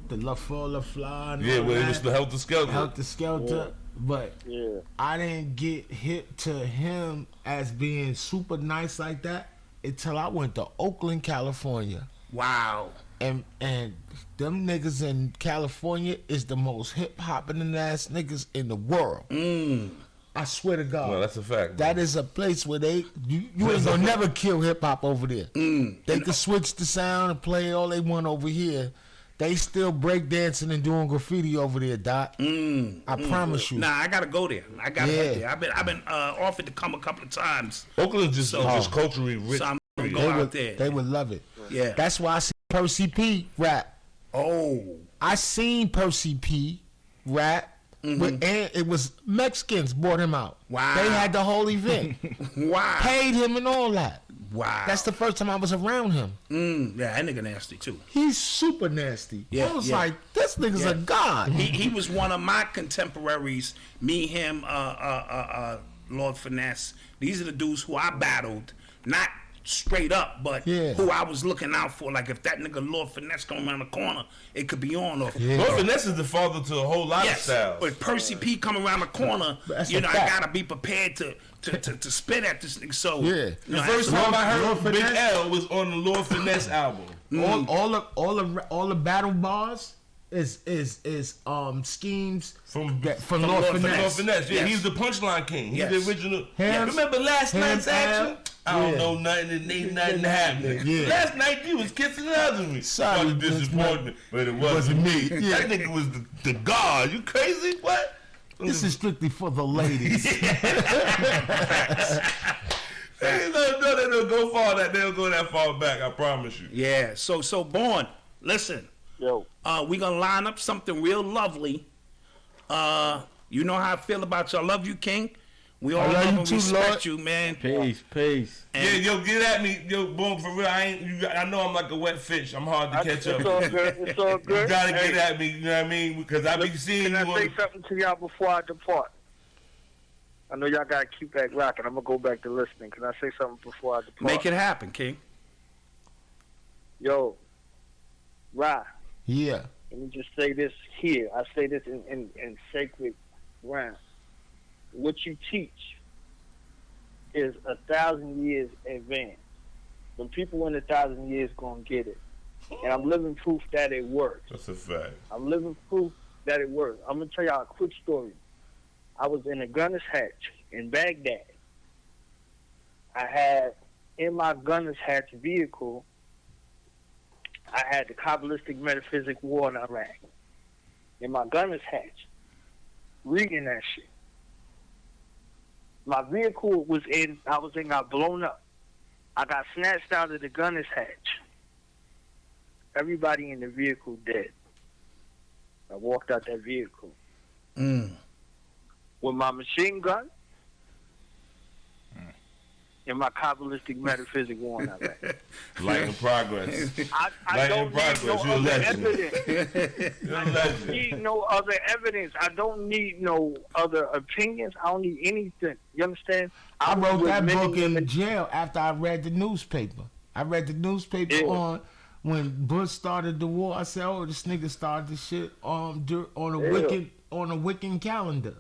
the La Fleur La Fly. Yeah, when it was the Helter Skelter. Helter Skelter. Yeah. But Yeah. I didn't get hip to him as being super nice like that until I went to Oakland, California. Wow. And them niggas in California is the most hip hopping ass niggas in the world. I swear to God. No, that's a fact. That is a place where you ain't gonna never kill hip hop over there. They can switch the sound and play all they want over here. They still break dancing and doing graffiti over there, Doc. I promise you. Nah, I gotta go there. I gotta go there. I've been offered to come a couple of times. Oakland just culturally rich. So I'm gonna go out there. They would love it. Yeah. That's why I see Percy P rap. Oh. I seen Percy P rap. And it was Mexicans brought him out. Wow. They had the whole event. Wow. Paid him and all that. Wow. That's the first time I was around him. Yeah, that nigga nasty too. He's super nasty. Yeah, I was like, this nigga's a god. He was one of my contemporaries. Me, him, Lord Finesse. These are the dudes who I battled. Not straight up, but who I was looking out for. Like if that nigga Lord Finesse come around the corner, it could be on. Or Lord Finesse is the father to a whole lot of styles. But Percy P come around the corner, I gotta be prepared to spit at this nigga. So the first time I heard Big L was on the Lord Finesse album. All the battle bars is schemes from Lord Finesse. Yeah, he's the punchline king. He's the original. Remember last night's action? I don't know nothing and ain't nothing happening. Last night you was kissing others me. Sorry, disappointment, but it wasn't me. That nigga was the god. You crazy? What? This is strictly for the ladies. They don't go far that they'll go that far back. I promise you. Yeah. So Born, listen. Yo. We gonna line up something real lovely. You know how I feel about you. I love you, King. We all love and respect you, man. Peace. And yo, get at me, yo, boom, for real. I know I'm like a wet fish. I'm hard to catch up. It's all good. It's all good. You gotta get at me. You know what I mean? Because I be seeing Can you. I say something to y'all before I depart? I know y'all gotta keep that rocking. I'm gonna go back to listening. Can I say something before I depart? Make it happen, King. Yo, Ra. Yeah. Let me just say this here. I say this in sacred ground. What you teach is 1,000 years advanced. The people in 1,000 years gonna get it. And I'm living proof that it works. That's a fact. I'm living proof that it works. I'm gonna tell y'all a quick story. I was in a gunner's hatch in Baghdad. I had in my gunner's hatch vehicle, I had the Kabbalistic Metaphysics War in Iraq. In my gunner's hatch, reading that shit. My vehicle got blown up. I got snatched out of the gunner's hatch. Everybody in the vehicle dead. I walked out that vehicle. With my machine gun and my Kabbalistic Metaphysics War in Iraq. Light in progress. I don't need no other evidence. I don't need no other evidence. I don't need no other opinions. I don't need anything. You understand? I wrote that book in jail after I read the newspaper. I read the newspaper on when Bush started the war. I said, "Oh, this nigga started this shit on a Wiccan calendar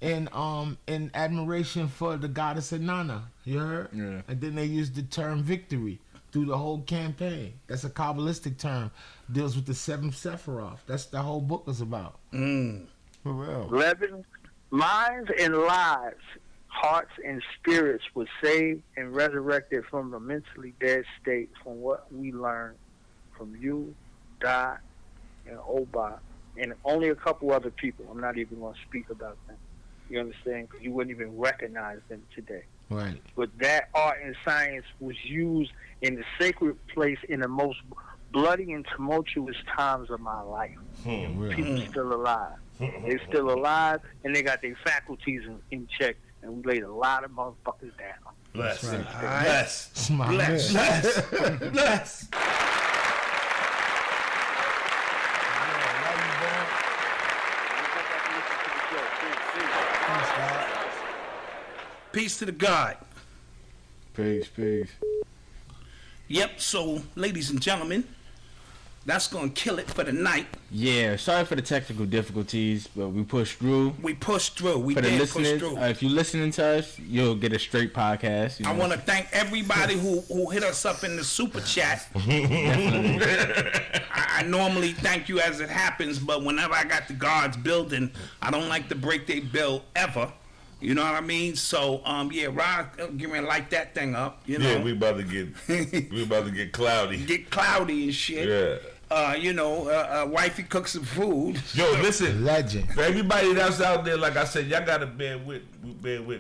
in admiration for the goddess Inanna." You heard? Yeah. And then they used the term victory through the whole campaign. That's a Kabbalistic term. Deals with the seventh Sephiroth. That's the whole book is about. For real. Minds and lives, hearts and spirits were saved and resurrected from the mentally dead state from what we learned from you, Dot, and Oba, and only a couple other people. I'm not even going to speak about them. You understand? Because you wouldn't even recognize them today. Right. But that art and science was used in the sacred place in the most bloody and tumultuous times of my life. People still alive. They're still alive, and they got their faculties in check, and we laid a lot of motherfuckers down. Bless. Right. Bless. Bless. Bless. Peace to the God. Peace. Yep, so, ladies and gentlemen, that's going to kill it for the night. Yeah, sorry for the technical difficulties, but we pushed through. We pushed through. We For the did push listeners, through. if you're listening to us, you'll get a straight podcast. You I know? want to thank everybody who hit us up in the super chat. I normally thank you as it happens, but whenever I got the guards building, I don't like to break their bill ever. You know what I mean? So, yeah, Rod, get ready to light that thing up. You know, Yeah, we about to get cloudy. get cloudy and shit. Yeah. Wifey cooks some food. Yo, listen, Legend. for everybody that's out there, like I said, y'all gotta bear with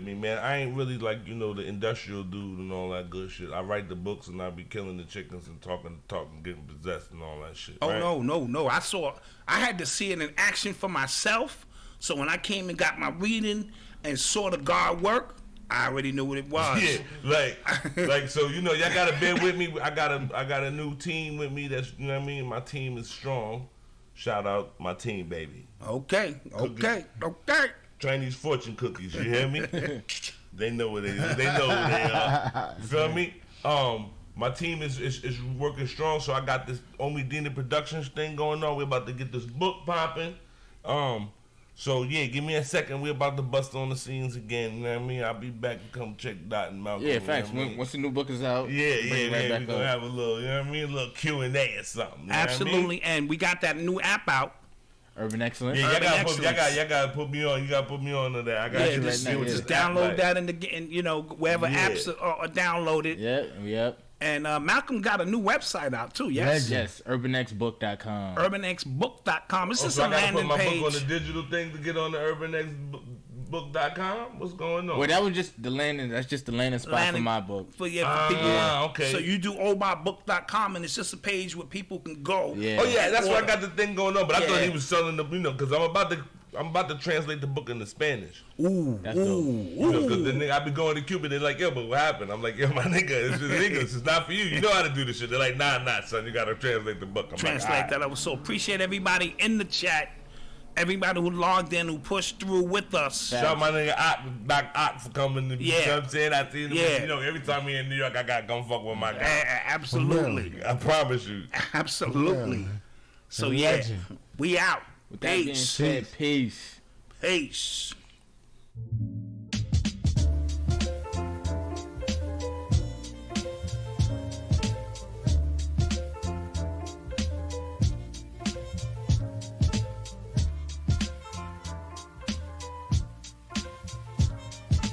me, man. I ain't really like, the industrial dude and all that good shit. I write the books and I be killing the chickens and talking, getting possessed and all that shit. Oh, right? no. I had to see it in action for myself. So when I came and got my reading and saw the guard work, I already knew what it was. Yeah, like so, y'all gotta bear with me. I got a new team with me. That's, you know what I mean. My team is strong. Shout out my team, baby. Okay. Chinese fortune cookies. You hear me? They know what they is. They know who they are. You feel me? My team is working strong. So I got this Omidina Productions thing going on. We're about to get this book popping. So yeah, give me a second. We're about to bust on the scenes again. You know what I mean? I'll be back to come check Dot and Malcom. Yeah, facts. You know what I mean? Once the new book is out, Yeah. back We're gonna have a little, you know what I mean? A little Q&A or something. You know Absolutely. what I mean? And we got that new app out. Urban Excellence. Yeah, Urban y'all Excellence. gotta put me on. You gotta put me on to that. I got Yeah, you just, to see what just this app download like. that wherever Yeah. apps are downloaded. Yep. And Malcolm got a new website out too. Yes. Yes, UrbanXbook.com. UrbanXbook.com. It's just So a I gotta put landing my page. book on the digital thing to get on the UrbanXbook.com. What's going on? Well, that was just the landing. That's just the landing spot for my book. For people. Okay. So you do oldbybook.com, and it's just a page where people can go. Yeah. Oh yeah, that's why I Order. got the thing going on. But I thought Yeah. he was selling the, because I'm about to translate the book into Spanish. That's dope. Because the nigga, I be going to Cuba, they're like, yo, but what happened? I'm like, yo, my nigga, it's just English. It's not for you. You know how to do this shit. They're like, nah, son, you gotta translate the book. I'm Translate like, that. I would so appreciate everybody in the chat, everybody who logged in, who pushed through with us. Facts. Shout my nigga Doc Ock for coming to, you know Yeah. what I'm saying? I see him, Yeah. every time he in New York, I gotta come fuck with my guy. Absolutely. I promise you. Absolutely. So A yeah, legend. we out. With that being Peace. said, peace. Peace.